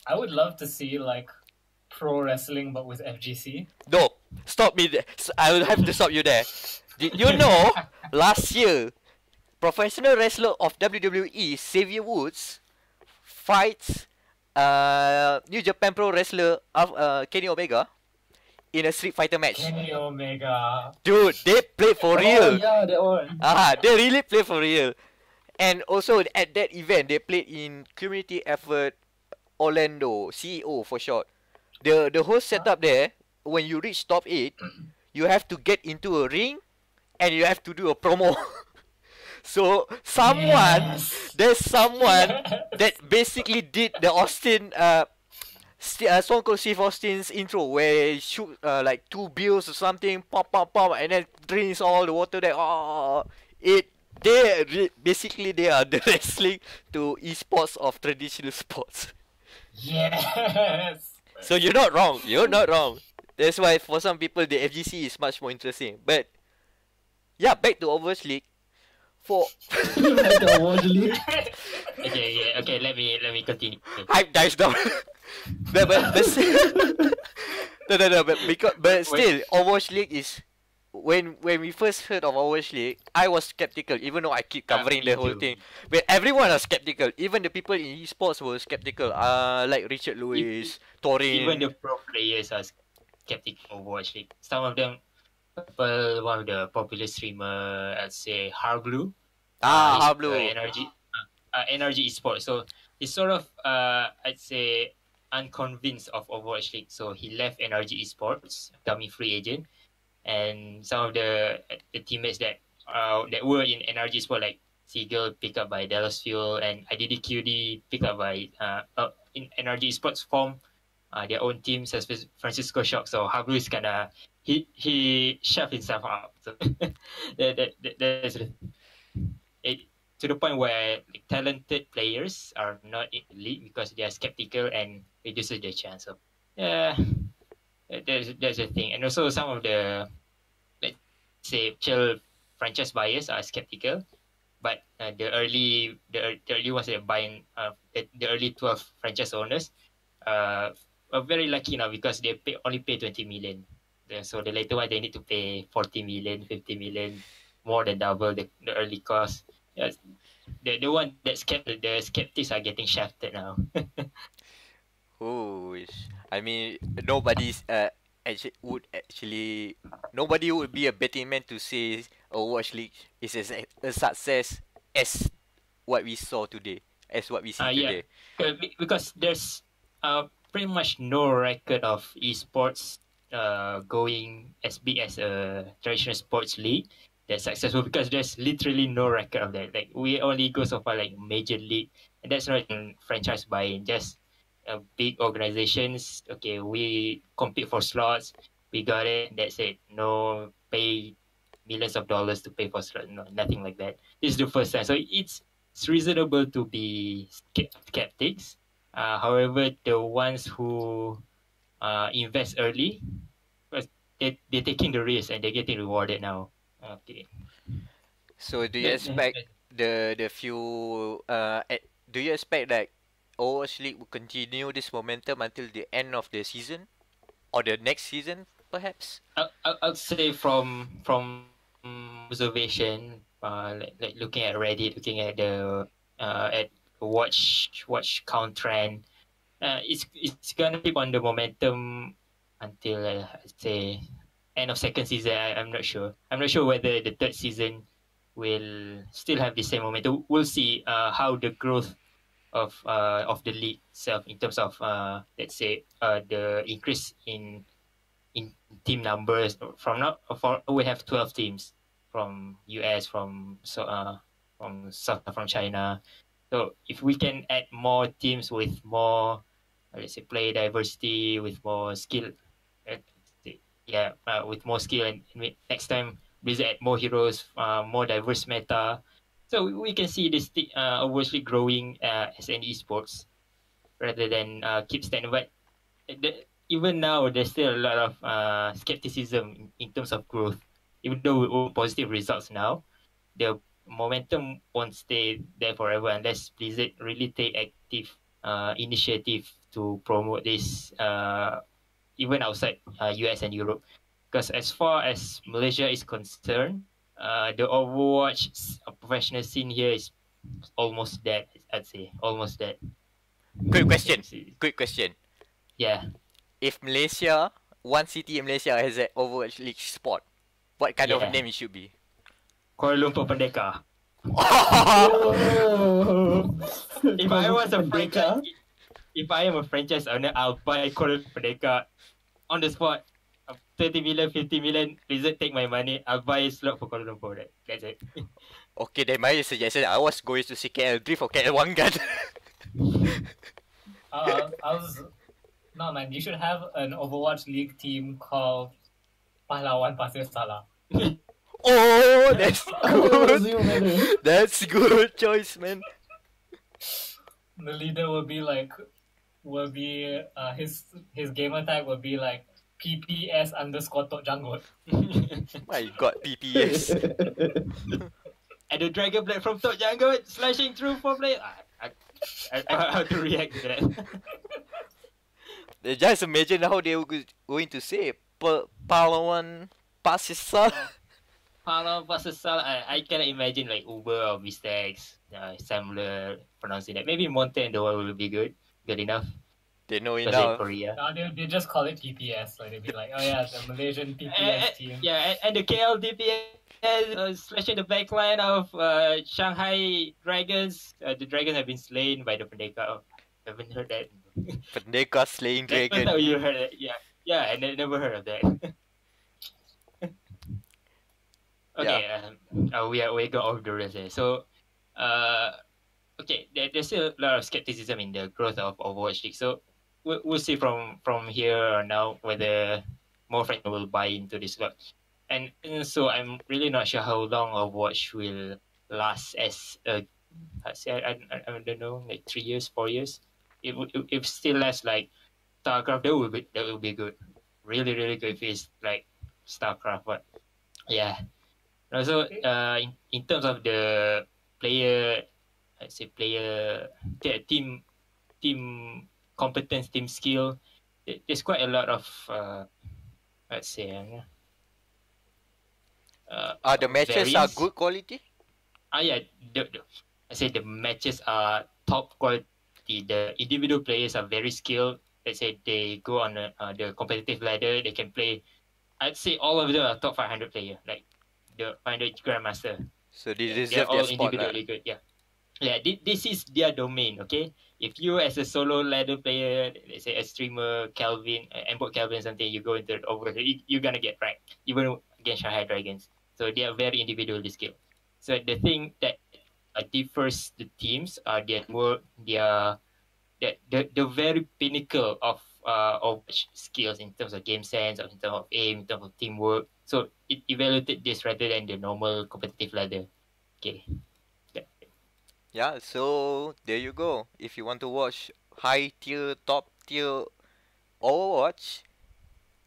I would love to see like pro wrestling but with FGC. No, stop me there. I will have to stop you there. Did you know last year, professional wrestler of WWE, Xavier Woods, fights New Japan Pro wrestler of Kenny Omega in a Street Fighter match. Kenny Omega. Dude, they play for real. Yeah, that one. They really play for real. And also at that event, they played in Community Effort Orlando, CEO for short. The whole setup there, when you reach top 8, you have to get into a ring and you have to do a promo. So there's someone that basically did the Austin Stone Cold Steve Austin's intro where he shoot like 2 bills or something, pop, and then drinks all the water there. Basically they are the wrestling to esports of traditional sports. Yes. So you're not wrong. You're not wrong. That's why for some people the FGC is much more interesting. But yeah, back to Overwatch League. Okay. Let me continue. Hype dies down. but no. But still, Overwatch League is when we first heard of Overwatch League, I was skeptical, even though I keep covering the whole thing. But everyone was skeptical. Even the people in esports were skeptical. Like Richard Lewis, Torin. Even the pro players are skeptical of Overwatch League. Some of them, one of the popular streamer, I'd say Harblu. Harblu. Energy esports. So he's sort of, I'd say, unconvinced of Overwatch League. So he left Energy esports, becoming free agent. And some of the teammates that were in Energy Sport, like Seagull, picked up by Dallas Fuel, and IDDQD picked up by in Energy Sports form their own team, such as Francisco Shock. So Hablu is kinda he shoved himself up. So that's it, to the point where talented players are not in the league because they are skeptical and reduces their chance. So yeah. There's a thing, and also some of the, let's say, chill franchise buyers are skeptical, but the early ones that are buying the early 12 franchise owners are very lucky now because they only pay 20 million. So the later one they need to pay 40 million, 50 million, more than double the early cost. Yeah, the one that the skeptics are getting shafted now. I mean, nobody would be a betting man to say Overwatch League is a success as what we saw today, as what we see today. Because there's pretty much no record of esports going as big as a traditional sports league that's successful, because there's literally no record of that. Like, we only go so far like major league, and that's not in franchise buying, just big organizations. Okay, we compete for slots, we got it, that's it. No pay millions of dollars to pay for slots, no, nothing like that. This is the first time, so it's reasonable to be skeptics. However, the ones who invest early, they're taking the risk and they're getting rewarded now. Okay. So do you expect the few do you expect that Overwatch League will continue this momentum until the end of the season or the next season, perhaps? I'll say from observation, like looking at Reddit, looking at the at watch count trend. It's gonna keep on the momentum until I'd say end of second season. I'm not sure. I'm not sure whether the third season will still have the same momentum. We'll see how the growth of the league itself in terms of let's say the increase in team numbers. From now for we have 12 teams from US, from South, from China. So if we can add more teams with more, let's say, player diversity, with more skill, uh, with more skill, and next time Blizzard add more heroes, more diverse meta, so we can see this obviously growing as an esports rather than keep stagnant. But even now, there's still a lot of skepticism in terms of growth. Even though we own positive results now, the momentum won't stay there forever unless Blizzard really take active initiative to promote this even outside US and Europe. Because as far as Malaysia is concerned, the Overwatch professional scene here is almost dead. I'd say almost dead. Quick question. Quick question. Yeah. If Malaysia, one city in Malaysia has an Overwatch League sport, what kind of Yeah. name it should be? Kuala Lumpur Pendeka. Oh. If I was a Pendeka? franchise, if I am a franchise owner, I'll buy Kuala Lumpur Pendeka on the spot. 30 million, 50 million, Blizzard take my money, I'll buy a slot for Kuala Lumpur. That's it. Okay, then my suggestion, I was going to say KL Drift or KL One Gun. No man, you should have an Overwatch League team called Pahlawan Pasir Salah. Oh, that's Oh, good. you better. That's good choice, man. The leader will be his gamer tag will be like PPS _ Tok Janggut. My god, PPS. And the Dragon Blade from Tok Janggut slashing through for play. I how to react to that. Just imagine how they were going to say Pahlawan Pasisal. Pahlawan Pasir Salah, I cannot imagine like Uber or Mistex, similar pronouncing that. Maybe Monte and the one will be good enough. They know Because in enough. Korea. No, they just call it PPS. Like they'd be like, oh yeah, the Malaysian PPS team. Yeah, and the KL DPS slashing the backline of Shanghai Dragons. The Dragons have been slain by the Pendeka. Oh, haven't heard that. Pendeka slaying First dragon. time you heard it. Yeah, I never heard of that. Okay, we got off the rails there. So, okay, there's still a lot of skepticism in the growth of Overwatch League. So we'll see from here on now whether more friends will buy into this lot. And so I'm really not sure how long Overwatch will last as a, I don't know, like 3 years, 4 years. If still lasts like StarCraft, that will be good. Really, really good if it's like StarCraft. But yeah. Also, in terms of the player, I'd say team competence, team skill, there's quite a lot of let's say The matches are variance. good quality? Yeah, I say the matches are top quality. The individual players are very skilled. Let's say they go on the competitive ladder, they can play. I'd say all of them are top 500 player, like the 500 Grandmaster. So they They're deserve all their spot. individually good. Yeah. This is their domain. Okay, if you as a solo ladder player, let's say a streamer, Calvin, Embot Calvin, something, you go into over, you're gonna get ranked even against Shanghai Dragons. So they are very individually skilled. So the thing that differs the teams are their work, the very pinnacle of skills in terms of game sense, or in terms of aim, in terms of teamwork. So it evaluated this rather than the normal competitive ladder. Okay. Yeah, so there you go. If you want to watch high tier, top tier Overwatch,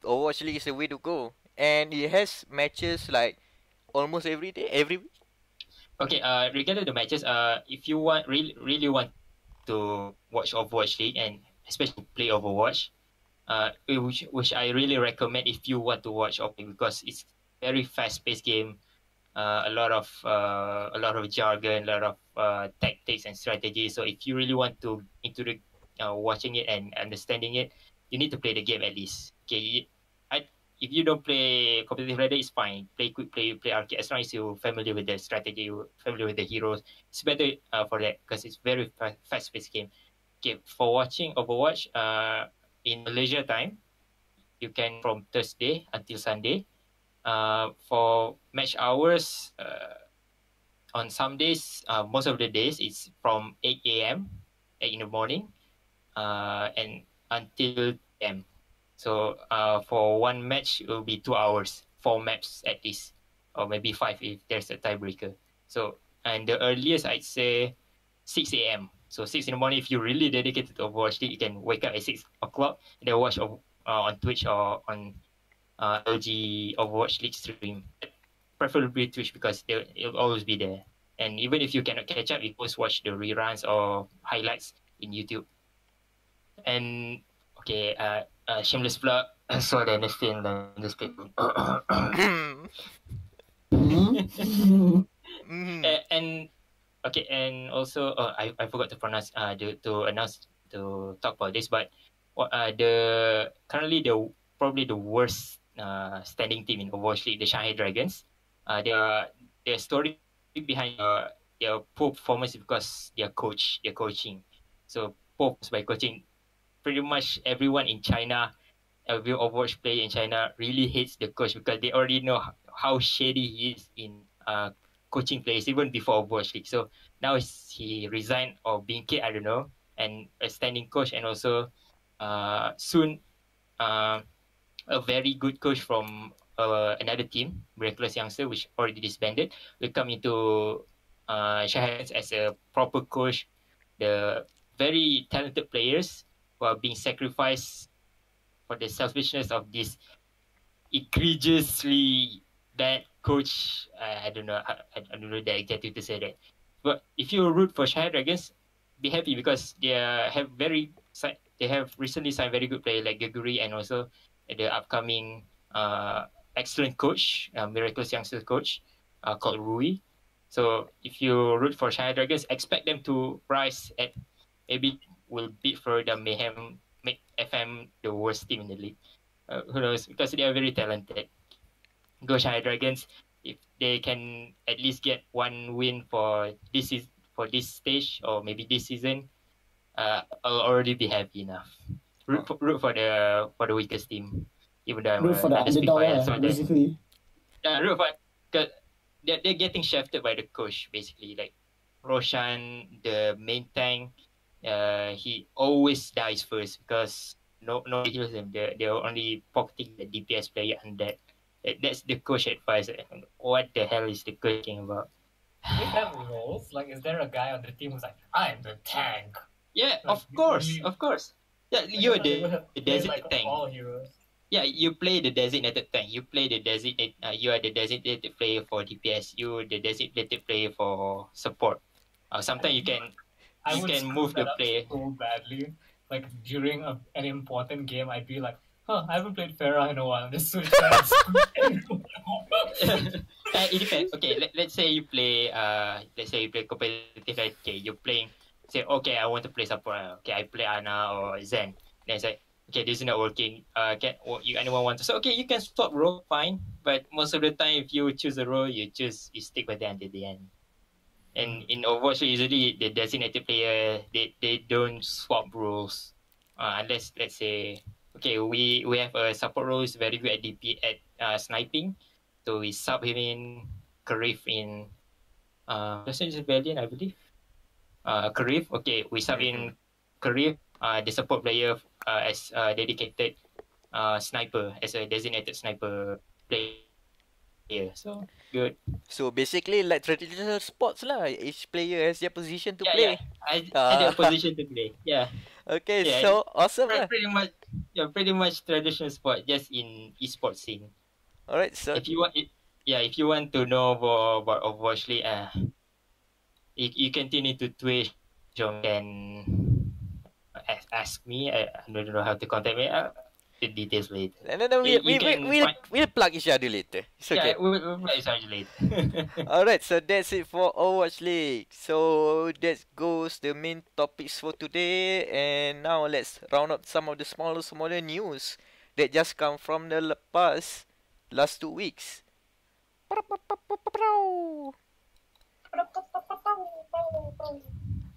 Overwatch League is the way to go. And it has matches like almost every day, every week. Okay. Regarding the matches, if you really want to watch Overwatch League and especially play Overwatch, which I really recommend if you want to watch Overwatch, because it's very fast paced game. a lot of jargon, a lot of tactics and strategies. So if you really want to into the watching it and understanding it, you need to play the game at least. Okay, if you don't play competitive ladder, it's fine. Play quick play arcade as long as you're familiar with the strategy, you're familiar with the heroes. It's better for that because it's very fast paced game. Okay, for watching Overwatch, in Malaysia time, you can from Thursday until Sunday. For match hours, on some days, most of the days, it's from 8 a.m. 8 in the morning, and until 10. So for one match, it will be 2 hours, 4 maps at least, or maybe 5 if there's a tiebreaker. So, and the earliest I'd say 6 a.m. So 6 in the morning, if you're really dedicated to Overwatch League, you can wake up at 6 o'clock and then watch on Twitch or on LG Overwatch League stream. Preferably Twitch because it'll always be there. And even if you cannot catch up, you always watch the reruns or highlights in YouTube. And okay, shameless plug. So the next thing, and okay, and also I forgot to pronounce to announce to talk about this, but the currently the probably the worst standing team in Overwatch League, the Shanghai Dragons. Their story behind their poor performance is because their coaching. So poor by coaching. Pretty much everyone in China, every Overwatch player in China really hates the coach because they already know how shady he is in coaching players even before Overwatch League. So now he resigned or being kicked, I don't know, and a standing coach, and also soon a very good coach from another team, Miraculous Youngster, which already disbanded, will come into Shanghai as a proper coach. The very talented players who are being sacrificed for the selfishness of this egregiously bad coach. I don't know. I don't know the adjective to say that. But if you root for Shanghai Dragons, be happy because they have recently signed very good players like Gaguri and also the upcoming excellent coach, Miraculous Youngster coach called Rui. So if you root for Shanghai Dragons, expect them to rise at maybe will beat Florida Mayhem, make FM the worst team in the league. Who knows? Because they are very talented. Go Shanghai Dragons. If they can at least get one win for this stage or maybe this season, I'll already be happy enough. Root for the weakest team, even though I'm Root for the a underdog, Spitfire. So basically. root for because they're getting shafted by the coach basically. Like Roshan, the main tank, he always dies first because nobody heals him. They're only pocketing the DPS player and that's the coach advice. What the hell is the coach talking about? They have roles. Like, is there a guy on the team who's like, I'm the tank? Yeah, Like, of course. Yeah, you're the designated like tank. all heroes. Yeah, you play the designated tank. You play the designated. You are the designated player for DPS. You the designated player for support. Sometimes you can move the player so badly. Like during an important game, I'd be like, "Huh, I haven't played Pharah in a while. Just switch tanks." It depends. Okay, let's say you play competitive. Okay, you're playing. Say okay, I want to play support. Okay, I play Ana or Zen. Then it's like, okay, this is not working. Anyone want to? So okay, you can swap role, fine. But most of the time, if you choose a role, you stick with it until the end. And in Overwatch, usually the designated player they don't swap roles, unless let's say okay we have a support role is very good at DP at sniping, so we sub him in Karif in Los Angeles Rebellion, I believe. Karif, okay, we sub in Karif, the support player as dedicated sniper, as a designated sniper player. So good. So basically like traditional sports lah. Each player has their position to Yeah, play. I had a position to play. Yeah. Okay, Yeah, so awesome lah. pretty much traditional sport, just in esports scene. Alright, so If you want to know about Overwatch League, you continue to Twitch or can ask me. I don't know how to contact me. the details later. And then You can find, we'll plug each other later. It's okay. yeah, we'll play Sarge later. Alright, so that's it for Overwatch League. So that goes the main topics for today. And now let's round up some of the smaller news that just come from the last 2 weeks.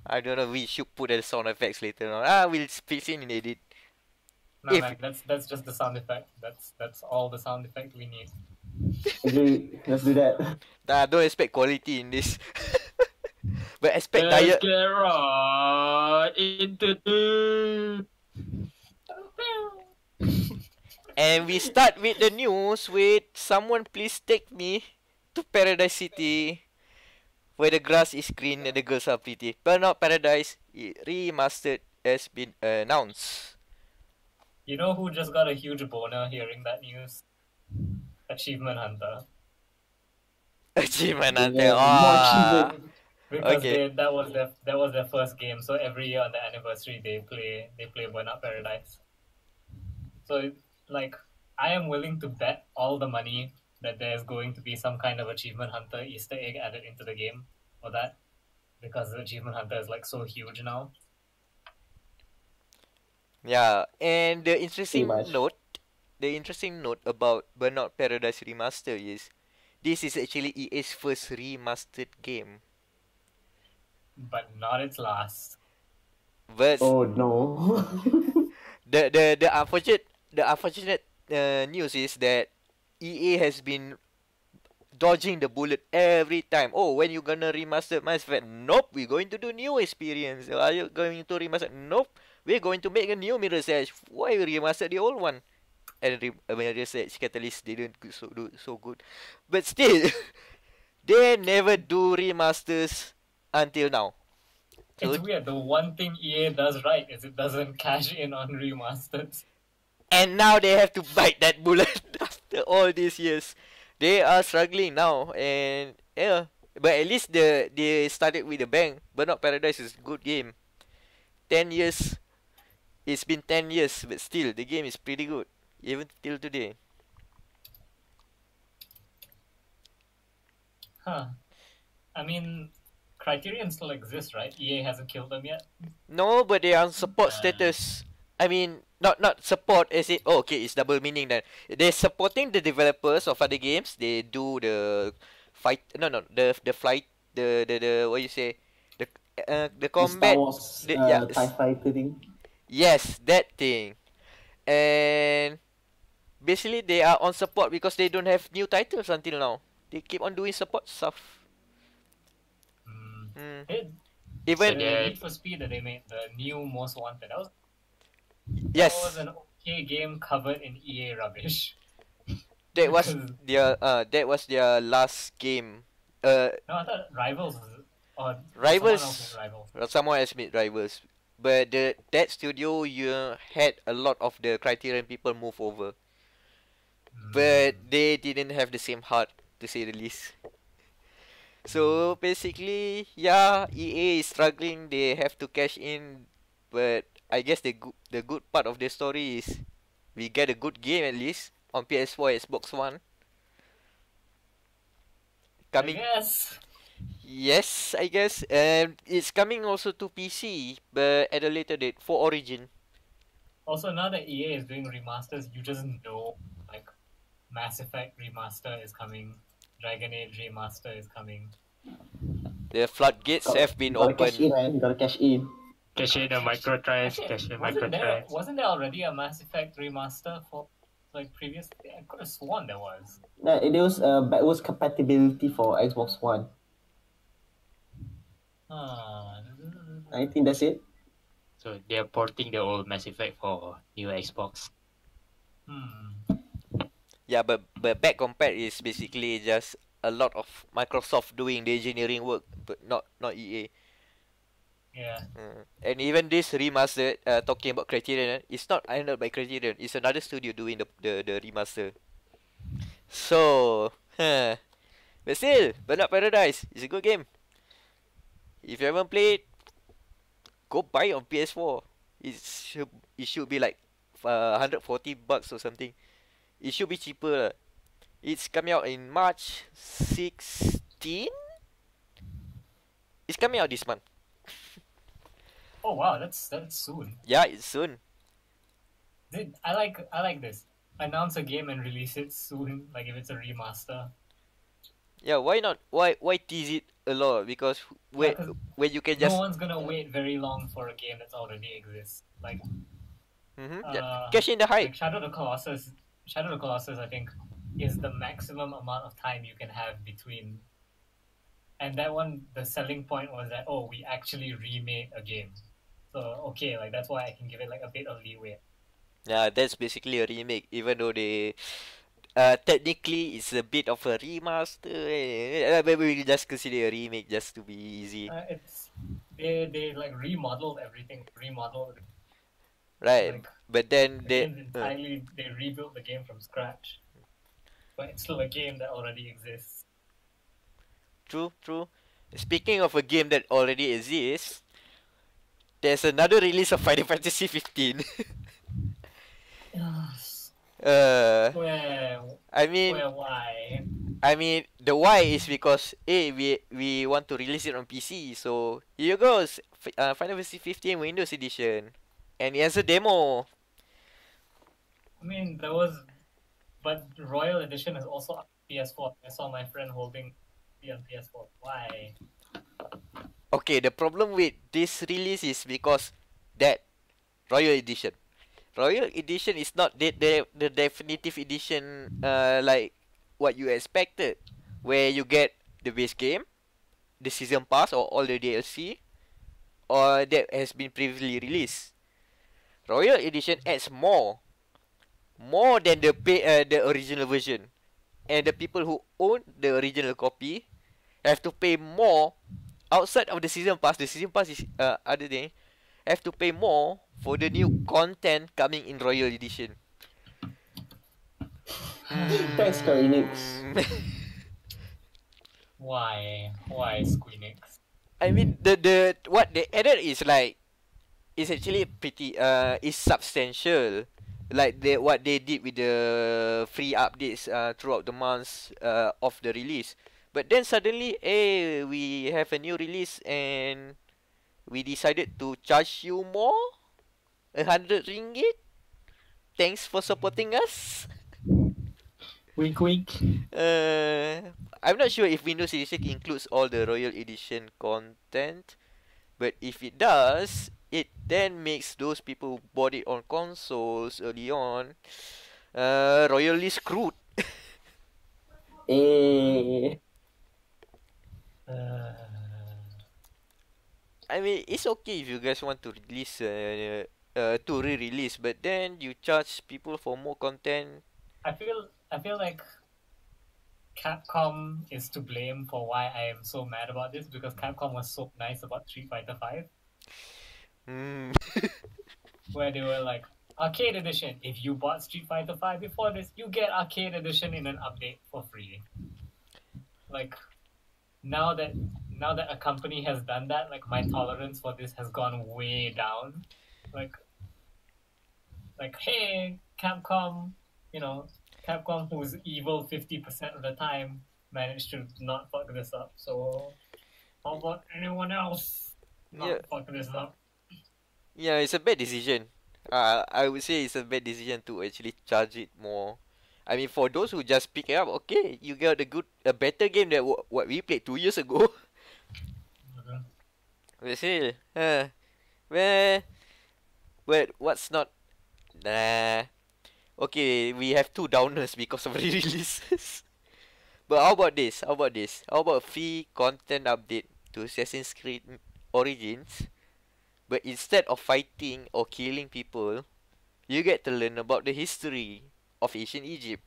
I don't know, we should put the sound effects later on. We'll fix it in edit. No, If- man, that's just the sound effect. That's all the sound effect we need. Agree. Let's do that. Don't expect quality in this. But expect Let's diet. get right into the. And we start with the news with someone please take me to Paradise City where the grass is green and the girls are pretty. Burnout Paradise Remastered has been announced. You know who just got a huge boner hearing that news? Achievement Hunter. Achievement Hunter. Yeah, more achievement. Because Okay. that was their first game, so every year on the anniversary they play Burnout Paradise. So like I am willing to bet all the money that there's going to be some kind of Achievement Hunter Easter egg added into the game for that. Because the Achievement Hunter is like so huge now. Yeah, and the interesting much. note about Burnout Paradise Remaster is this is actually EA's first remastered game. But not its last. But Oh no. the unfortunate news is that EA has been dodging the bullet every time. Oh, when you gonna remaster Mass Effect? Nope, we're going to do new experience. Are you going to remaster? Nope, we're going to make a new Mirror's Edge. Why remaster the old one? And Mirror's Edge Catalyst didn't do so good, but still, they never do remasters until now. So, It's weird. The one thing EA does right is it doesn't cash in on remasters. and now they have to bite that bullet after all these years. They are struggling now, and yeah, but at least they started with a bang. Burnout Paradise is a good game. 10 years, it's been 10 years, but still the game is pretty good, even till today. Huh. I mean, Criterion still exists, right? EA hasn't killed them yet. No, but they are on support status. I mean, not support as it. Oh, okay, it's double meaning then. They're supporting the developers of other games. They do the fight. No, the flight. The what you say? The combat. Star Wars Yeah, TIE Fighter thing. yes, that thing. And basically, they are on support because they don't have new titles until now. They keep on doing support stuff. Mm. Hey, Even the Yeah. Need for Speed that they made, the new Most Wanted, that was yes, an okay game covered in EA rubbish. that was their last game. No, I thought Rivals or Rivals. someone else made Rivals. Someone else made Rivals, but that studio had a lot of the Criterion people move over, but they didn't have the same heart, to say the least. So basically, yeah, EA is struggling. They have to cash in, but I guess the good part of the story is we get a good game at least on PS4, Xbox One. Coming, I guess. yes, I guess, and it's coming also to PC, but at a later date for Origin. Also, now that EA is doing remasters, you just know, like, Mass Effect Remaster is coming, Dragon Age Remaster is coming. The floodgates have been Gotta cash in, opened. man. Gotta cash in. Cash in the microtrans, cash in microtrans. Wasn't there already a Mass Effect Remaster for, like, previously? I could have sworn there was. It was backwards compatibility for Xbox One. I think that's it. So they're porting the old Mass Effect for new Xbox. Yeah, but back compared is basically just a lot of Microsoft doing the engineering work, but not EA. Yeah. And even this remaster, talking about Criterion, it's not handled by Criterion. It's another studio doing the remaster. So, but still, Burnout Paradise is a good game. If you haven't played, go buy it on PS4. It should be like $140 or something. It should be cheaper lah. It's coming out in March 16. It's coming out this month. Oh wow, that's soon. Yeah, it's soon. I like this. Announce a game and release it soon, like if it's a remaster. Yeah, why not? Why tease it a lot? Because Yeah, 'cause when you can no just one's gonna wait very long for a game that's already exists. Like cash in the hype. like Shadow of the Colossus. Shadow of the Colossus, I think, is the maximum amount of time you can have between. And that one, the selling point was that we actually remade a game. So okay, like that's why I can give it like a bit of leeway. Yeah, that's basically a remake, even though they technically it's a bit of a remaster. But we just consider a remake just to be easy. It's they like remodeled everything, Right. like But then they entirely they rebuilt the game from scratch. But it's still a game that already exists. True. Speaking of a game that already exists, there's another release of Final Fantasy 15. Where I mean, why? the why is because we want to release it on PC. So here goes, Final Fantasy 15 Windows Edition, and it has a demo. I mean, but Royal Edition is also on PS4. I saw my friend holding the on PS4. Why? Okay, the problem with this release is because that Royal Edition. Royal Edition is not the definitive edition like what you expected, where you get the base game, the season pass or all the DLC, or that has been previously released. Royal Edition adds more than the original version, and the people who own the original copy have to pay more outside of the season pass. The season pass is other thing. Have to pay more for the new content coming in Royal Edition. Thanks, Square Enix. Why? Why Squeenix? I mean the what they added is like is actually pretty is substantial. Like what they did with the free updates throughout the months of the release. But then suddenly, we have a new release and we decided to charge you more, ringgit. Thanks for supporting us. Wink, wink. I'm not sure if Windows Edition includes all the Royal Edition content, but if it does, it then makes those people who bought it on consoles early on, royally screwed. I mean, it's okay if you guys want to release, to re-release, but then you charge people for more content. I feel like Capcom is to blame for why I am so mad about this, because Capcom was so nice about Street Fighter V. Where they were like, Arcade Edition, if you bought Street Fighter V before this, you get Arcade Edition in an update for free. Like, now that a company has done that, like, my tolerance for this has gone way down. Like hey, Capcom, Capcom, who's evil 50% of the time, managed to not fuck this up. So how about anyone else not fuck this up? Yeah, it's a bad decision. I would say it's a bad decision to actually charge it more. I mean, for those who just pick it up, okay, you got a better game than what we played 2 years ago. We say, but what's not? Nah. Okay, we have 2 downers because of re-releases. But how about this? How about a free content update to Assassin's Creed Origins? But instead of fighting or killing people, you get to learn about the history of ancient Egypt.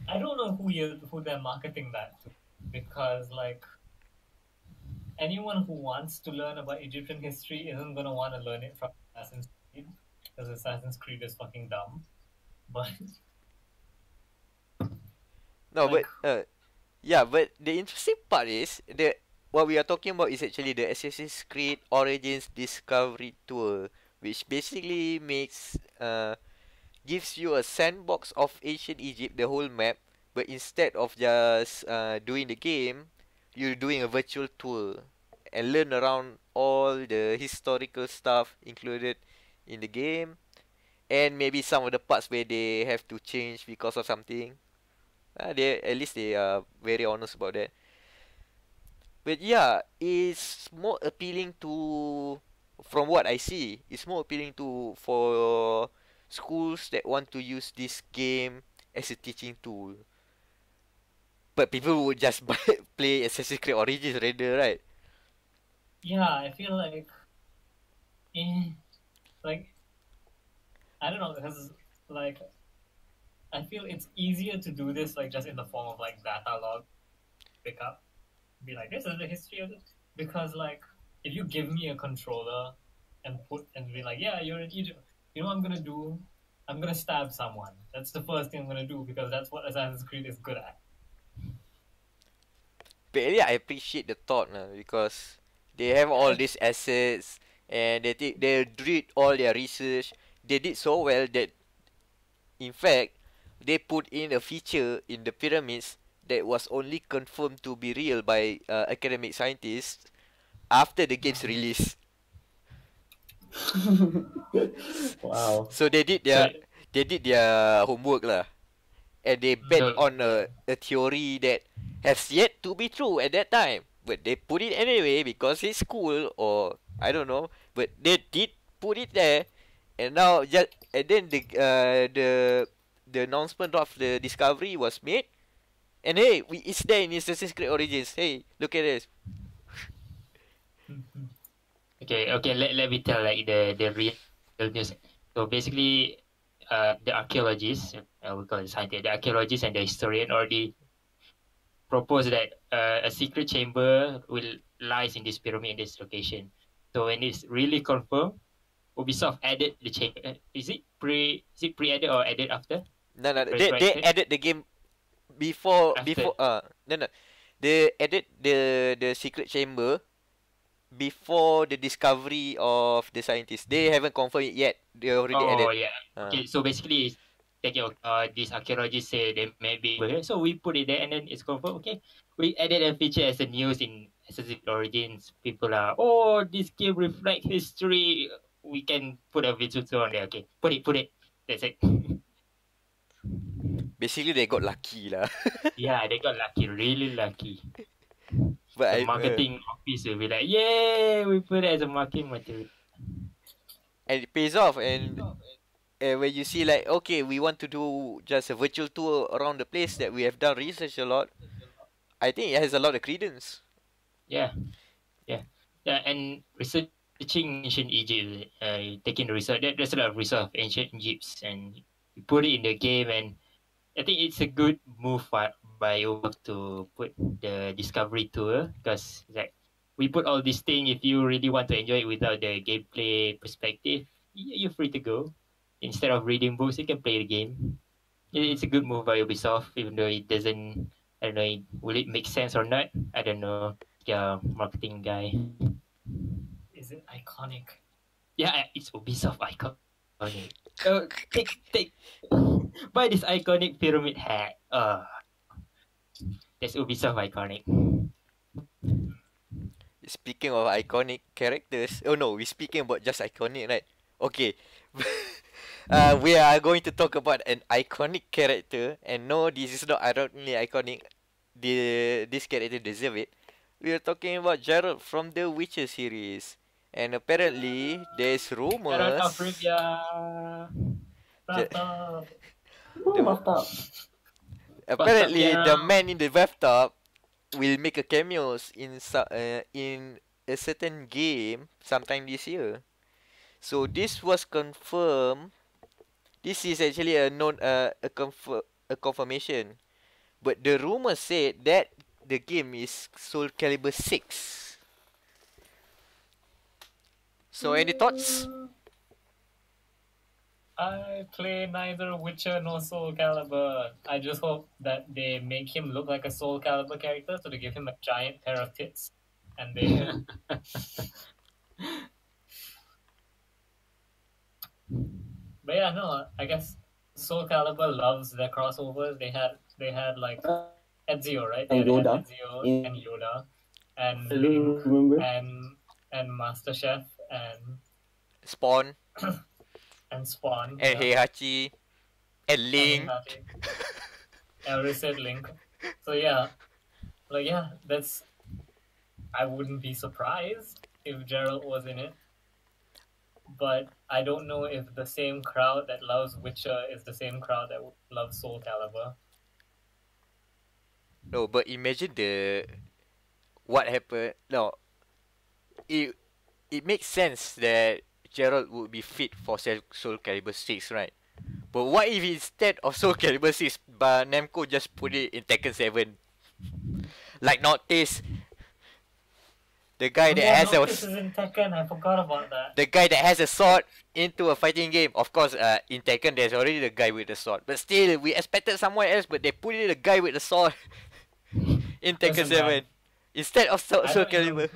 I don't know who they're marketing that to, because like anyone who wants to learn about Egyptian history isn't gonna want to learn it from Assassin's Creed, because Assassin's Creed is fucking dumb. But no, like, but the interesting part is what we are talking about is actually the Assassin's Creed Origins Discovery Tour, which basically gives you a sandbox of ancient Egypt, the whole map, but instead of just doing the game, you're doing a virtual tour and learn around all the historical stuff included in the game, and maybe some of the parts where they have to change because of something. They at least they are very honest about that. But yeah, it's more appealing to, from what I see, it's more appealing to for schools that want to use this game as a teaching tool. But people would just play Assassin's Creed Origins rather, right? Yeah, I feel eh, like I don't know, because like I feel it's easier to do this like just in the form of like data log pickup. Be like, this is the history of it. Because like if you give me a controller and be like, yeah, you're in Egypt. You know what I'm gonna do? I'm gonna stab someone. That's the first thing I'm gonna do because that's what Assassin's Creed is good at. But yeah, I appreciate the thought because they have all these assets and they did all their research. They did so well that in fact they put in a feature in the pyramids that was only confirmed to be real by academic scientists after the game's release. Wow. So So, they did their homework lah, and they bet so on a theory that has yet to be true at that time. But they put it anyway because it's cool, or I don't know. But they did put it there, and now just and then the announcement of the discovery was made, and hey, it's there in Assassin's Creed Origins. Hey, look at this. okay. Let me tell like the real news. So basically, the archaeologists, we call it scientists, the archaeologists and the historian already proposed that a secret chamber will lies in this pyramid in this location. So when it's really confirmed, Ubisoft added the chamber. Is it pre added or added after? No, no, they Resurrected added the game before after. no no, they added the secret chamber before the discovery of the scientists. They haven't confirmed it yet. They already Oh added. yeah. Okay, so basically it's taking these archaeologists say they may be over here. So we put it there and then it's confirmed. Okay. We added a feature as a news in Assassin's Origins. People are this game reflect history. We can put a visual on there. Okay. Put it. That's it. Basically, they got lucky lah. Yeah, they got lucky, really lucky. But The marketing office will be like, yay, we put it as a marketing material. and it pays off. And when you see like, okay, we want to do just a virtual tour around the place that we have done research a lot, I think it has a lot of credence. Yeah. And researching ancient Egypt, taking the research. There's a lot of research of ancient Egypt, and you put it in the game, and I think it's a good move by Ubisoft to put the discovery tour because like we put all these things. If you really want to enjoy it without the gameplay perspective, you're free to go. Instead of reading books, you can play the game. It's a good move by Ubisoft, even though it doesn't. I don't know. Will it make sense or not? I don't know. Yeah, marketing guy. Is it iconic? Yeah, it's Ubisoft iconic. Take. Buy this iconic pyramid hat. That's Ubisoft iconic. Speaking of iconic characters, oh no, we're speaking about just iconic, right? Okay. We are going to talk about an iconic character, and no, this is not ironically iconic. This character deserve it. We are talking about Geralt from the Witcher series, and apparently there's Geralt of rumors. Rivia. Bathtub. Bathtub. Apparently, the Geralt. man in the bathtub will make a cameos in a certain game sometime this year. So this was confirmed. This is actually a confirmation. But the rumor said that the game is Soul Calibur 6. So any thoughts? I play neither Witcher nor Soul Calibur. I just hope that they make him look like a Soul Calibur character, so they give him a giant pair of tits, and they. Yeah. And, But, they, yeah. But yeah, no, I guess Soul Calibur loves their crossovers. They had like Ezio, right? And They had Yoda. Ezio In and Yoda and I Link remember. and Master Chef Spawn and Spawn, and Heihachi and and Link. Heihachi. I already said Link. So yeah, like yeah, that's. I wouldn't be surprised if Geralt was in it, but I don't know if the same crowd that loves Witcher is the same crowd that loves Soul Calibur. No, but imagine the what happened. No, it it makes sense that Gerald would be fit for Soul Calibur 6, right? But what if instead of Soul Calibur 6, but Namco just put it in Tekken 7? Like Noctis, the guy Oh that yeah, has Noctis a is in Tekken. I forgot about that. the guy that has a sword into a fighting game. Of course, in Tekken there's already the guy with the sword. But still, we expected someone else, but they put in the guy with the sword in Tekken Listen, 7 man, instead of Soul I don't Calibur. even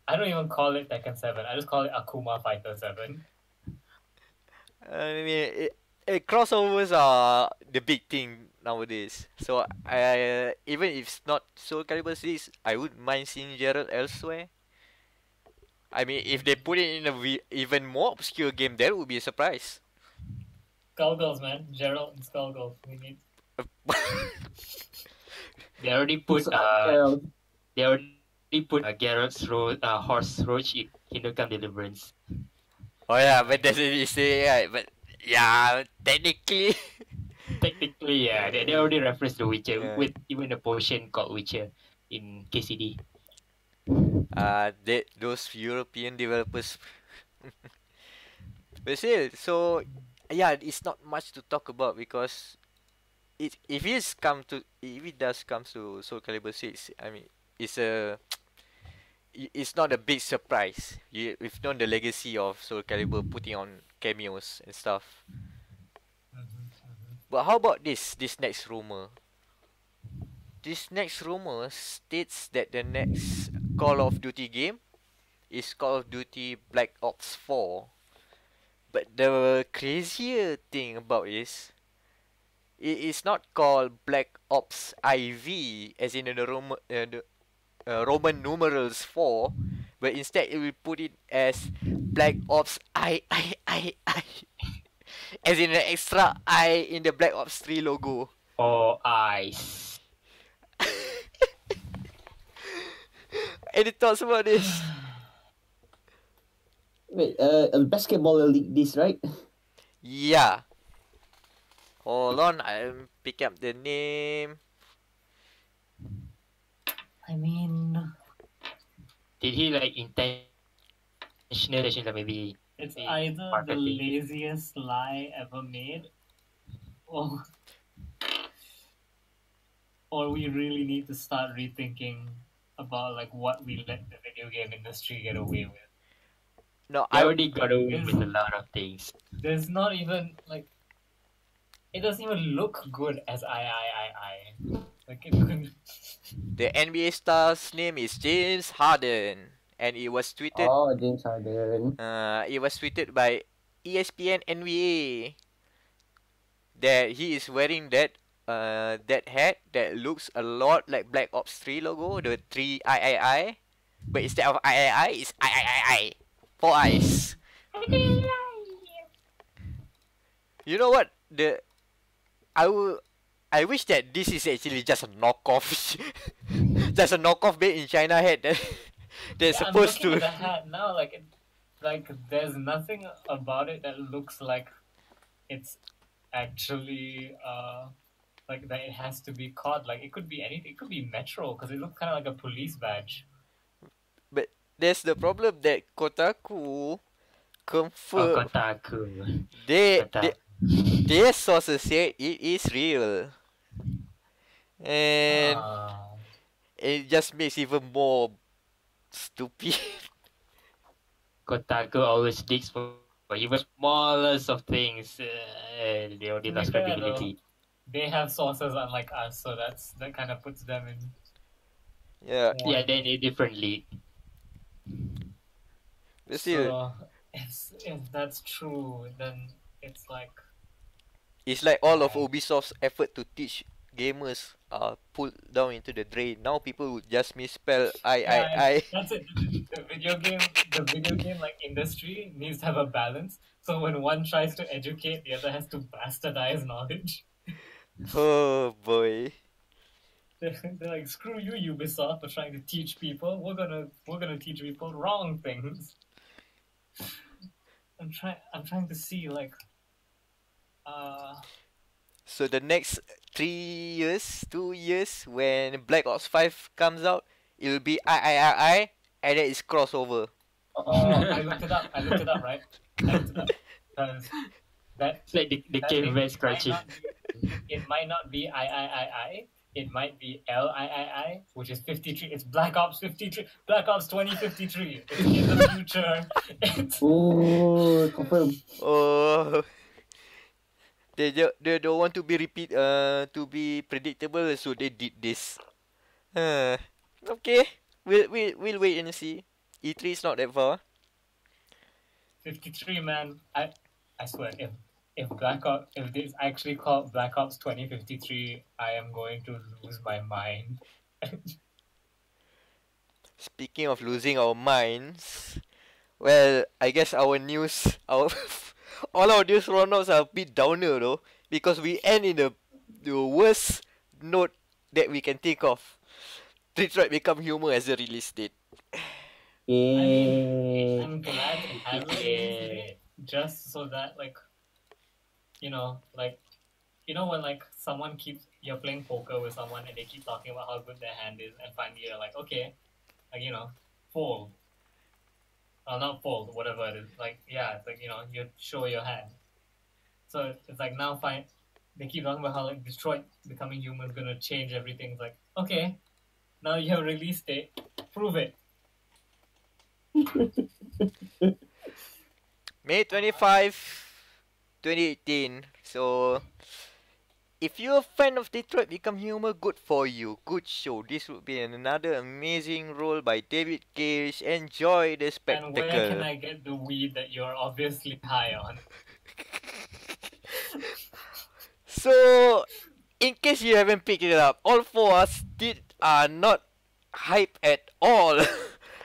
I don't even call it Tekken 7. I just call it Akuma Fighter 7. I mean, crossovers are the big thing nowadays. So I even if it's not Soul Calibur 6, I wouldn't mind seeing Gerald elsewhere. I mean, if they put it in a even more obscure game, that would be a surprise. Skullgirls, man. Gerald and Skullgirls. We need. They already put Geralt. Garrett's horse roach in Kingdom Come Deliverance. Oh yeah, but that's what you say, right? But yeah, technically, Technically, yeah, they already referenced the Witcher Yeah. with even a potion called Witcher in KCD. those European developers. But still, so yeah, it's not much to talk about because if it does come to Soul Calibur 6, I mean, it's a it's not a big surprise. We've known the legacy of Soul Calibur putting on cameos and stuff. But how about this next rumor? This next rumor states that the next Call of Duty game is Call of Duty Black Ops 4. But the crazier thing about this, it is not called Black Ops IV as in the Roman numerals 4, but instead it will put it as Black Ops I as in an extra I in the Black Ops 3 logo. Oh, ice. Any thoughts about this? Wait, a basketball league, this right? Yeah. Hold on, I'm picking up the name. I mean, Did he like intentionally like maybe it's the either the marketing? laziest lie ever made, or we really need to start rethinking about like what we let the video game industry get away with. No, They I already got away with a lot of things. There's not even like it doesn't even look good as I. Like it could. the NBA star's name is James Harden, and it was tweeted. Oh, James Harden. It was tweeted by ESPN NBA that he is wearing that hat that looks a lot like Black Ops 3 logo, the 3 I, but instead of I, it's I. 4 eyes. You know what? I wish that this is actually just a knockoff, just a knockoff made in China hat that they're Yeah, supposed I'm looking to. at the hat now. Like there's nothing about it that looks like it's actually like that it has to be caught. Like it could be anything. It could be Metro because it looks kind of like a police badge. But there's the problem that Kotaku confirmed. Kotaku. Their sources said it is real, and it just makes even more stupid. Kotaku always digs for even smallest of things. They already To be lost fair, credibility. They have sources unlike us, so that kind of puts them in. Yeah, Yeah, they're in a different league. but still, So if that's true, then it's like It's like all of Ubisoft's effort to teach gamers are pulled down into the drain. Now people would just misspell yeah, I. that's it. The video game like industry needs to have a balance. So when one tries to educate, the other has to bastardize knowledge. Oh boy. They're like, screw you, Ubisoft, for trying to teach people. We're gonna teach people wrong things. I'm trying to see like So the next 3 years, 2 years, when Black Ops 5 comes out, it will be I, and then it's crossover. I looked it up, right? I looked it up. Because It's like the that caveman thing scratching. it might not be I. It might be LIII, which is 53. It's Black Ops 53. Black Ops 2053. It's in the future. It's Oh, confirm. Oh, they don't want to be to be predictable, so they did this. Okay, we'll wait and see. E3 is not that far. 53, man. I swear, if this actually called Black Ops 2053, I am going to lose my mind. Speaking of losing our minds, well, I guess our news, our all our news roundups are a bit downer though, because we end in the worst note that we can think of. Detroit Become Human as a release date. I mean, Yeah. I'm glad it has a release date, just so that like, when like someone you're playing poker with someone and they keep talking about how good their hand is, and finally you're like, okay, like fold. Not fold, whatever it is. Like, yeah, it's like, you show your hand. So it's like now fine. They keep talking about how like Detroit Becoming Human is gonna change everything. It's like, okay, now you have a release date. Prove it. May 25, 2018. So, if you're a fan of Detroit Become Human, good for you. Good show. This would be another amazing role by David Cage. Enjoy the spectacle. And where can I get the weed that you're obviously high on? So, in case you haven't picked it up, all four of us are not hype at all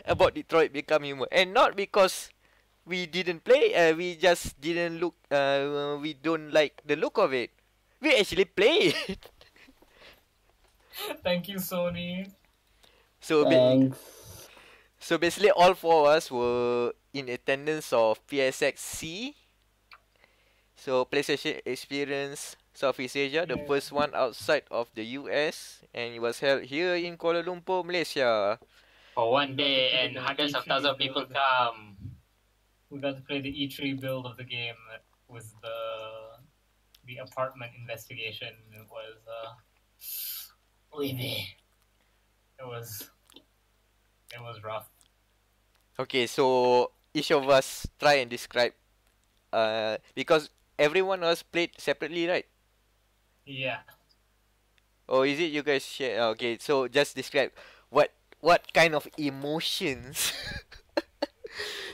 about Detroit Become Human, and not because we didn't play. We just didn't look. We don't like the look of it. We actually play it. Thank you, Sony. So, Thanks. so basically, all four of us were in attendance of PSXC. So PlayStation Experience Southeast Asia, the Yeah. first one outside of the US, and it was held here in Kuala Lumpur, Malaysia. For one day, and hundreds of thousands of people come. We got to play the E3 build of the game. That was the apartment investigation. It was It was rough. Okay, so each of us try and describe, because everyone else played separately, right? Yeah. Or is it you guys share? Okay, so just describe what kind of emotions.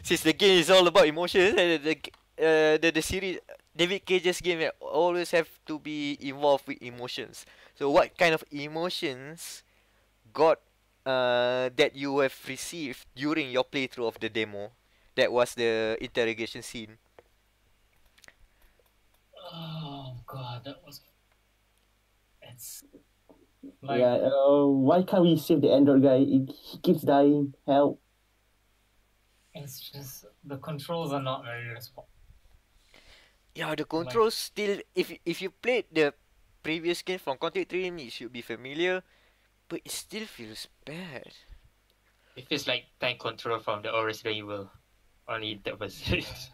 Since the game is all about emotions, the series David Cage's game always have to be involved with emotions. So what kind of emotions got that you have received during your playthrough of the demo? That was the interrogation scene. Oh god, it's like Yeah. Why can't we save the Android guy? He keeps dying. Help. it's just the controls are not very responsive. Yeah, the controls still. If you played the previous game from Contact Dream, you should be familiar, but it still feels bad. It feels like tank control from the Resident Evil. Only that was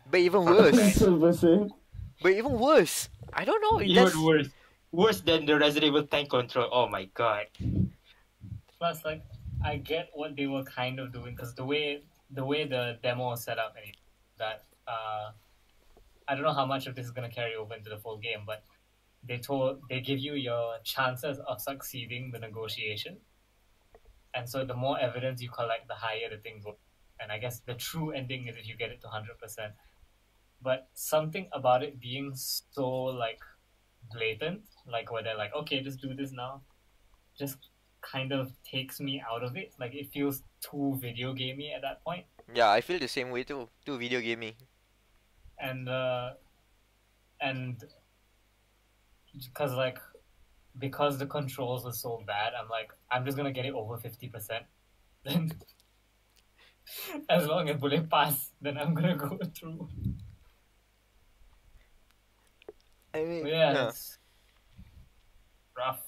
But even worse. Person. But even worse. I don't know. even worse. Worse than the Resident Evil tank control. Oh my god. Plus, like, I get what they were kind of doing because the way the demo was set up, and that I don't know how much of this is gonna carry over into the full game, but they give you your chances of succeeding the negotiation, and so the more evidence you collect, the higher the thing goes. and I guess the true ending is if you get it to 100%. But something about it being so like blatant, like where they're like, okay, just do this now, just kind of takes me out of it. Like it feels too video gamey at that point. Yeah, I feel the same way too. To video gaming. And because because the controls were so bad, I'm like, I'm just gonna get it over 50%. Then as long as bullet pass, then I'm gonna go through. I mean, But yeah, it's rough.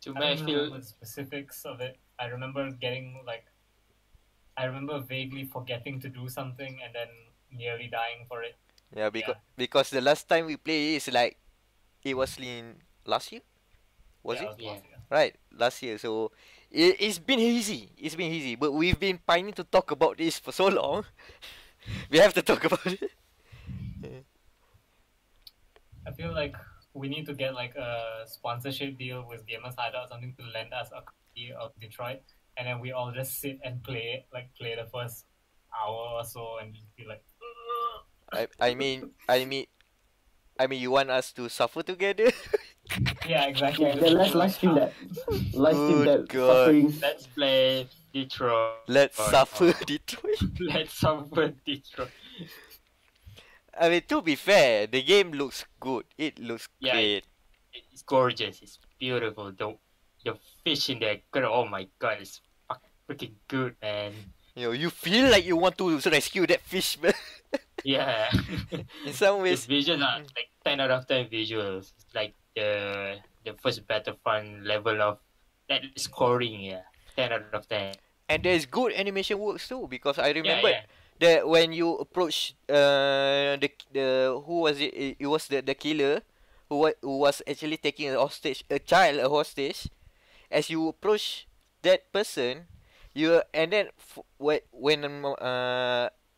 To I me, I don't feel remember the specifics of it. I remember I remember vaguely forgetting to do something and then nearly dying for it. yeah, because the last time we played is like it was in last year, was Yeah, it? it was last year. Right, last year. So it's been easy. It's been easy, but we've been pining to talk about this for so long. We have to talk about it. I feel like we need to get like a sponsorship deal with Gamers Hideout or something to lend us a copy of Detroit, and then we all just sit and play the first hour or so and just be like, I mean, you want us to suffer together? yeah, exactly. Yeah, then let's live stream that. Live stream Good that God. suffering. let's play Detroit. Let's suffer Oh. Detroit. Let's suffer Detroit. I mean, to be fair, the game looks good. It looks Yeah, great. It's gorgeous. It's beautiful. The fish in there. Oh my god, it's freaking good, man. You know, you feel like you want to rescue that fish, but Yeah. in some The ways, visuals are like 10 out of 10 visuals. It's like the first Battlefront level of that scoring. Yeah, 10 out of 10. and there's good animation works too. Because I remember Yeah. that when you approach the who was it? It was the killer who was actually taking a hostage. As you approach that person, and then when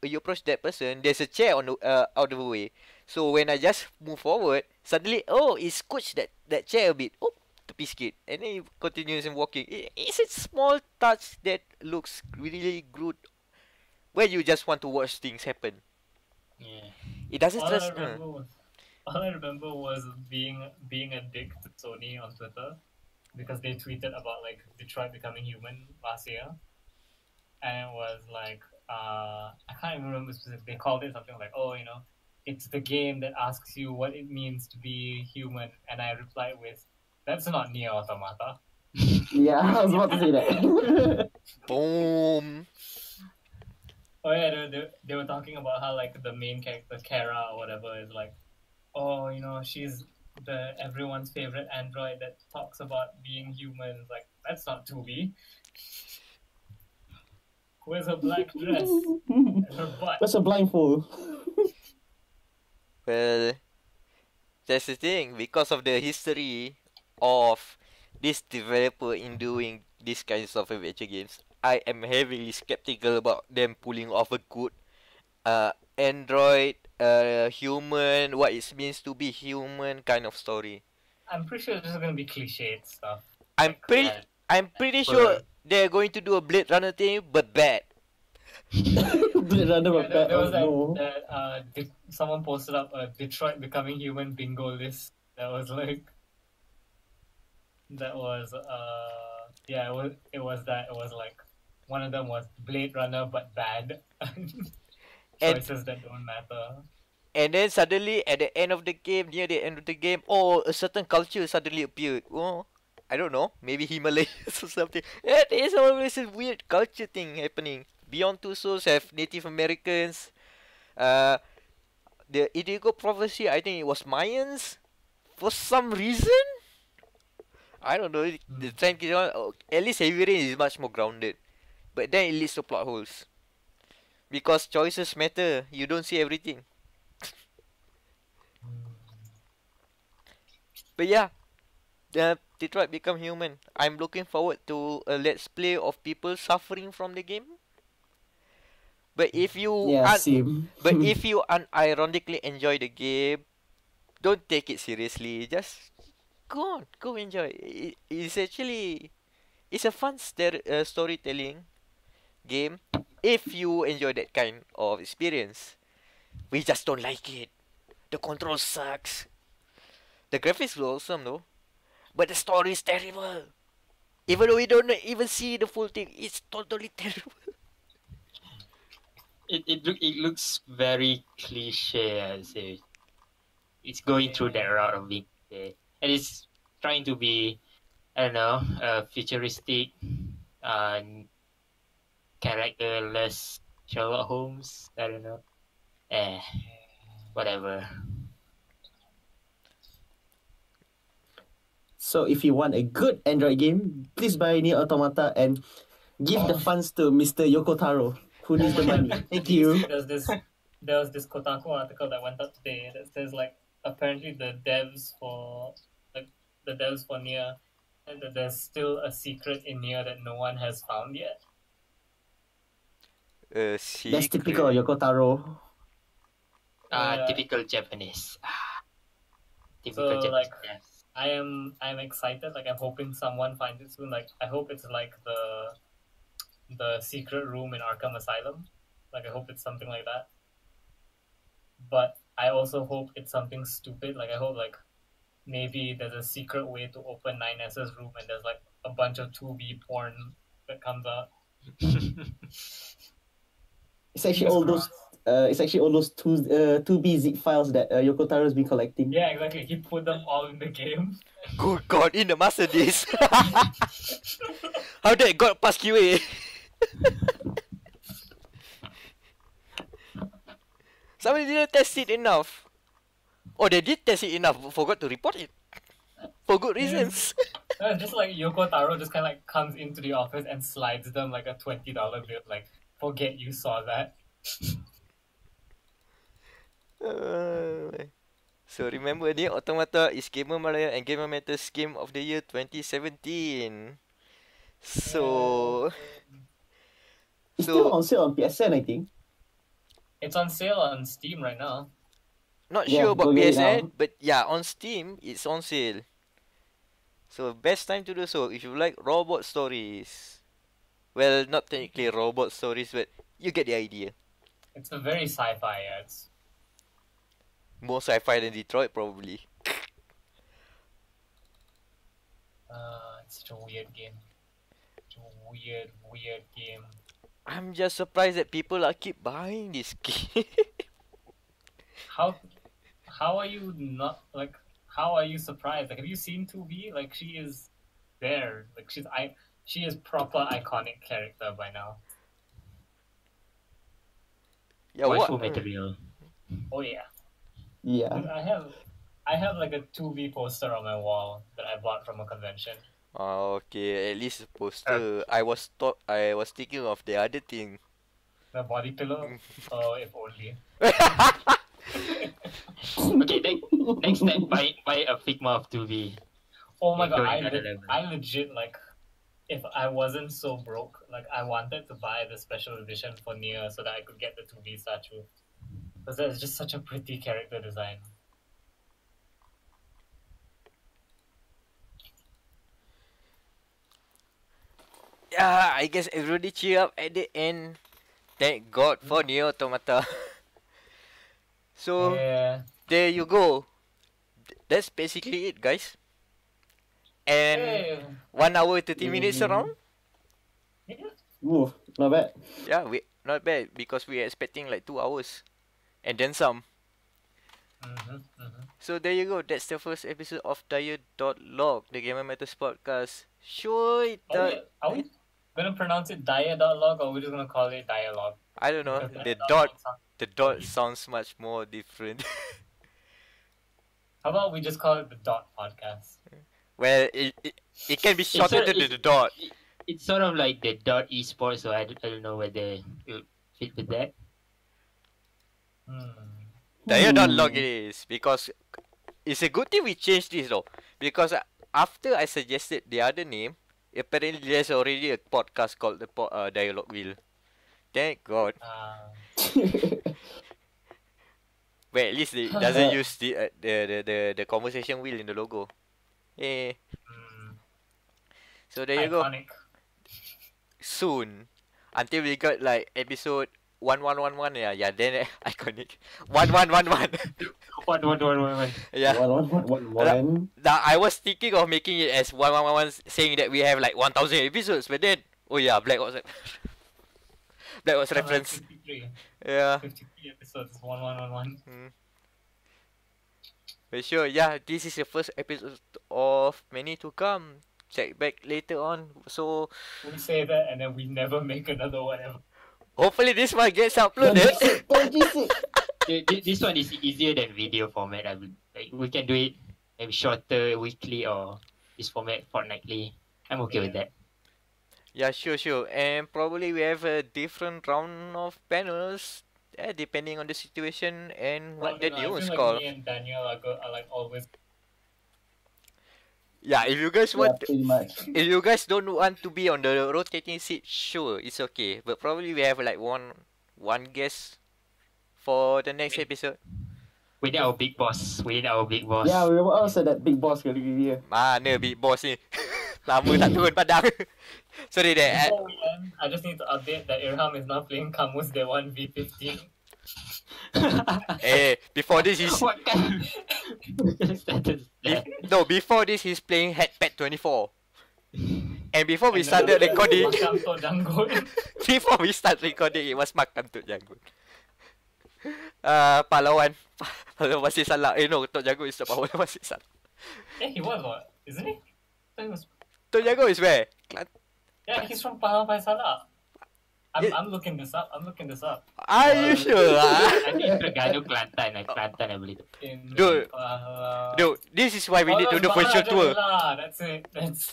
you approach that person, there's a chair on the out of the way. So when I just move forward, suddenly it scooch that chair a bit. Oh, tepi sikit. And then you continues and walking. It's a small touch that looks really good where you just want to watch things happen. Yeah. It doesn't all just I remember was being a dick to Sony on Twitter because they tweeted about like Detroit becoming human last year, and it was like I can't even remember specific. They called it something like, oh, it's the game that asks you what it means to be human, and I replied with, that's not Nier Automata. Yeah, I was about to say that. boom. Oh yeah, they were talking about how like the main character Kara or whatever is like, oh, she's the everyone's favorite android that talks about being human. Like, that's not 2B. Where's her black dress and her butt? That's a blindfold. Well, that's the thing. Because of the history of this developer in doing these kinds of adventure games, I am heavily skeptical about them pulling off a good android, human, what it means to be human kind of story. I'm pretty sure this is gonna be cliched stuff. I'm pretty sure they're going to do a Blade Runner thing, but bad. Blade Runner was bad. There was Oh, no. someone posted up a Detroit becoming human bingo list. That was like, it was like one of them was Blade Runner but bad. Choices that don't matter. And then suddenly, at the end of the game, near the end of the game, a certain culture suddenly appeared. Oh, I don't know, maybe Himalayas or something. There is always a weird culture thing happening. Beyond Two Souls have Native Americans. The Indigo Prophecy, I think it was Mayans. For some reason, I don't know. The time keeps on. At least Heavy Rain is much more grounded, but then it leads to plot holes. Because choices matter. You don't see everything. But yeah, Detroit Become Human. I'm looking forward to a let's play of people suffering from the game. But if you Yeah, same. if you unironically enjoy the game, don't take it seriously. Just go enjoy. It's a fun storytelling game. If you enjoy that kind of experience, we just don't like it. The control sucks. The graphics were awesome though, but the story is terrible. Even though we don't even see the full thing, it's totally terrible. It looks very cliche, I'd say. It's going through that route of being cliche. And it's trying to be, I don't know, futuristic, uh, characterless Sherlock Holmes. I don't know. Whatever. So if you want a good Android game, please buy Nier Automata and give the funds to Mr. Yoko Taro, who needs the money. Thank you. There was this Kotaku article that went up today that says like apparently the devs for Nier, and that there's still a secret in Nier that no one has found yet. That's typical Yoko Taro. Typical Japanese. So Japanese. like, I'm excited. Like I'm hoping someone finds it soon. Like I hope it's like the secret room in Arkham Asylum. Like I hope it's something like that. But I also hope it's something stupid. Like I hope like maybe there's a secret way to open 9S's room and there's like a bunch of 2B porn that comes out. It's actually all those. It's actually all those 2B zip files that Yoko Taro's been collecting. Yeah, exactly. He put them all in the game. Good God, in the master disc. How that got past QA? Somebody didn't test it enough. Or they did test it enough, but forgot to report it. For good reasons. Just like Yoko Taro just kind of like comes into the office and slides them like a $20 bill. Like, forget you saw that. So remember, Nier Automata is Gamer Malaya and Gamer Matters Game of the Year 2017. So... It's still on sale on PSN, I think. It's on sale on Steam right now. Not Yeah, sure about go get it PSN, now. but yeah, on Steam, it's on sale. So best time to do so if you like robot stories. Well, not technically robot stories, but you get the idea. It's a very sci-fi, yeah. It's More sci-fi than Detroit, probably. it's such a weird game. It's a weird game. I'm just surprised that people are keep buying this game. How are you not like? How are you surprised? Like, have you seen 2B? Like, she is there. Like, she is proper iconic character by now. Yeah, Waifu what? material. Oh yeah. Yeah. I have like a 2B poster on my wall that I bought from a convention. Okay, at least a poster. I was thinking of the other thing. The body pillow. Oh, if only. Okay, next time buy a Figma of 2V. Oh my Yeah, god, go another level. I legit like, if I wasn't so broke, like I wanted to buy the special edition for Nier so that I could get the 2B statue. Because that's just such a pretty character design. Yeah, I guess everybody cheer up at the end. Thank God for Nier Automata. So Yeah. there you go. That's basically it, guys. And Hey. 1 hour 30 minutes around. Yeah. Ooh, not bad. Yeah, we not bad because we are expecting like 2 hours, and then some. So there you go. That's the first episode of dia.log, the Gamer Matters podcast. Sure, it Are we gonna pronounce it dia.log or are we just gonna call it dialogue? I don't know. Because The dia.log dot, sounds- the dot sounds much more different. How about we just call it the dot podcast? Well, it can be shortened to the dot. It's sort of like the dot esports, so I don't know whether it fit with that. Dia.log it is because it's a good thing we changed this though, because after I suggested the other name, apparently there's already a podcast called the Dialogue Wheel. Thank God. Well, at least it doesn't use the conversation wheel in the logo. So there you go. Iconic. Soon, until we got like episode 1111. Yeah. Then iconic 1111. One. Yeah. One. Now I was thinking of making it as 1111, saying that we have like 1000 episodes, but then oh yeah, Black Ops. Black Ops Like reference. 53. Yeah. 53 episodes, 1111. But sure, yeah, this is the first episode of many to come. Check back later on. So We say that and then we never make another one ever. hopefully this one gets uploaded. 26. This one is easier than video format. Like we can do it maybe shorter weekly or this format fortnightly. I'm okay with that. Yeah, sure. And probably we have a different round of panels, depending on the situation and what the I feel news like call. me and Daniel are like always. Yeah, if you guys Yeah, want, pretty much. if you guys don't want to be on the rotating seat, sure, it's okay. But probably we have like one guest for the next episode. We need our big boss. Yeah, we were also that big boss kali ni. Mana big boss ni? Lama tak turun padang. Sorry deh. Before we end, I just need to update that Irham is now playing Camus Day 1 V15. Before this is What kind of status is that? no, before this he's playing Headpad 24. And before we started recording, Makan to janggut. before we start recording, it was makan Tok Janggut. Pahlawan masih salah. No, Tok Janggut is the pahlawan masih salah. He was what? Isn't he? I thought he was. Tok Janggut is where? Yeah, he's from Pahlawan Faisala. I'm looking this up. Are you sure? I think Terengganu, Kelantan, I believe. Dude, this is why we need to do virtual tour. That's it. That's.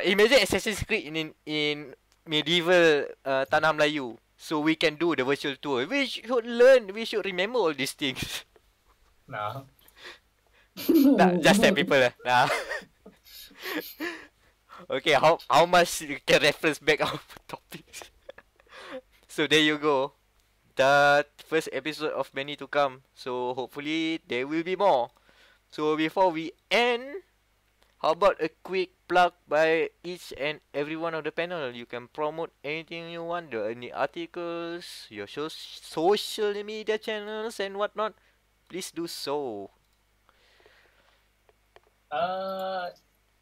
Imagine Assassin's Creed in medieval Tanah Melayu. So we can do the virtual tour. We should learn. We should remember all these things. No. Nah, just tell people. Nah. Okay, how much you can reference back our topics? So there you go. The first episode of many to come. So hopefully there will be more. So before we end, how about a quick plug by each and every one of the panel? You can promote anything you want, any articles, your social media channels and whatnot. Please do so.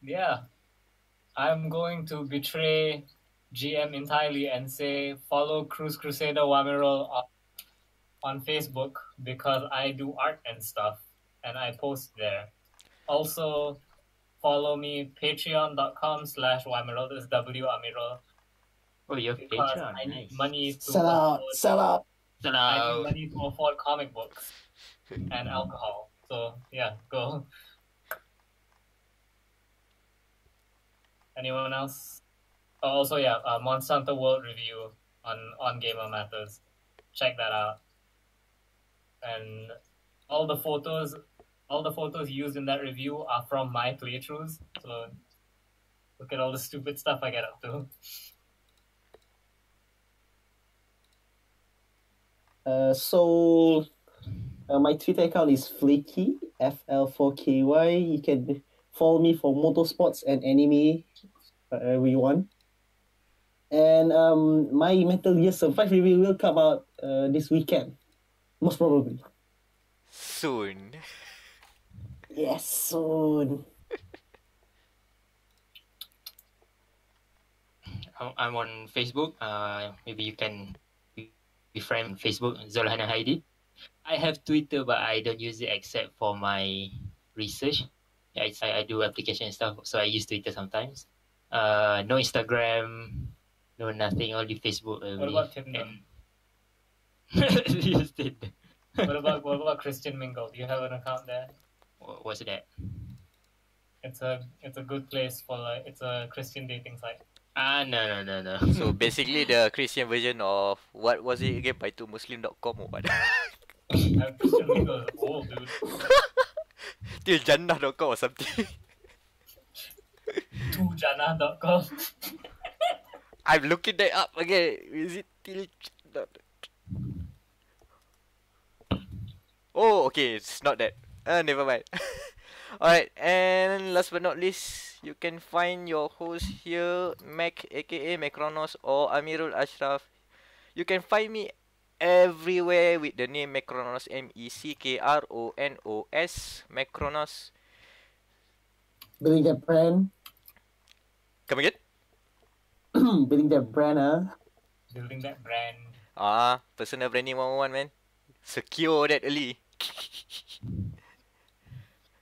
Yeah. I'm going to betray GM entirely and say follow Cruise Crusader Wamirol on Facebook because I do art and stuff and I post there. Also, follow me patreon.com/Wamirol. This is Wamirol. Oh, you have Because Patreon. I need Nice. money to Sell out. I need Hello. money to afford comic books and alcohol. So yeah, go. Anyone else? Oh, also, yeah, Monster Hunter World Review on Gamer Matters. Check that out. And all the photos used in that review are from my playthroughs. So look at all the stupid stuff I get up to. My Twitter account is Flaky, FL4KY. You can follow me for motorsports and anime, whatever you want. And my Metal Gear Survive review will come out this weekend, most probably. Soon. Yes, soon. I'm on Facebook. Maybe you can be friend on Facebook, Zolhana Heidi. I have Twitter, but I don't use it except for my research. Yeah, I do application and stuff, so I use Twitter sometimes. No Instagram, no nothing, only Facebook. What about Tinder? Use Tinder. What about Christian Mingle? Do you have an account there? What's that? It's a good place for it's a Christian dating site. No. So basically the Christian version of what was it again? Baitumuslim.com or what? Christian Mingle is old, dude. Till Jannah.com or something. Tujana.com. I'm looking that up again. Is it till Oh, okay, it's not that. Never mind. Alright, and last but not least, You can find your host here, Mac aka Macronos or Amirul Ashraf. You can find me everywhere with the name Macronos, Meckronos, Macronos. Building that brand. Come again? Building that brand, huh? Building that brand. Personal branding 101, man. Secure that early.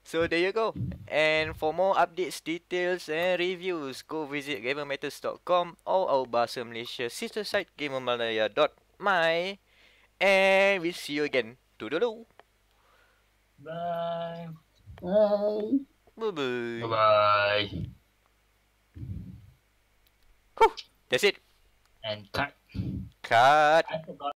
So there you go. And for more updates, details, and reviews, go visit gamermatters.com or our Bahasa Malaysia sister site gamermalaya.my. And we'll see you again. Toodaloo. Bye. Bye. Bye-bye. Bye-bye. Whew. That's it. And cut. Cut. I forgot.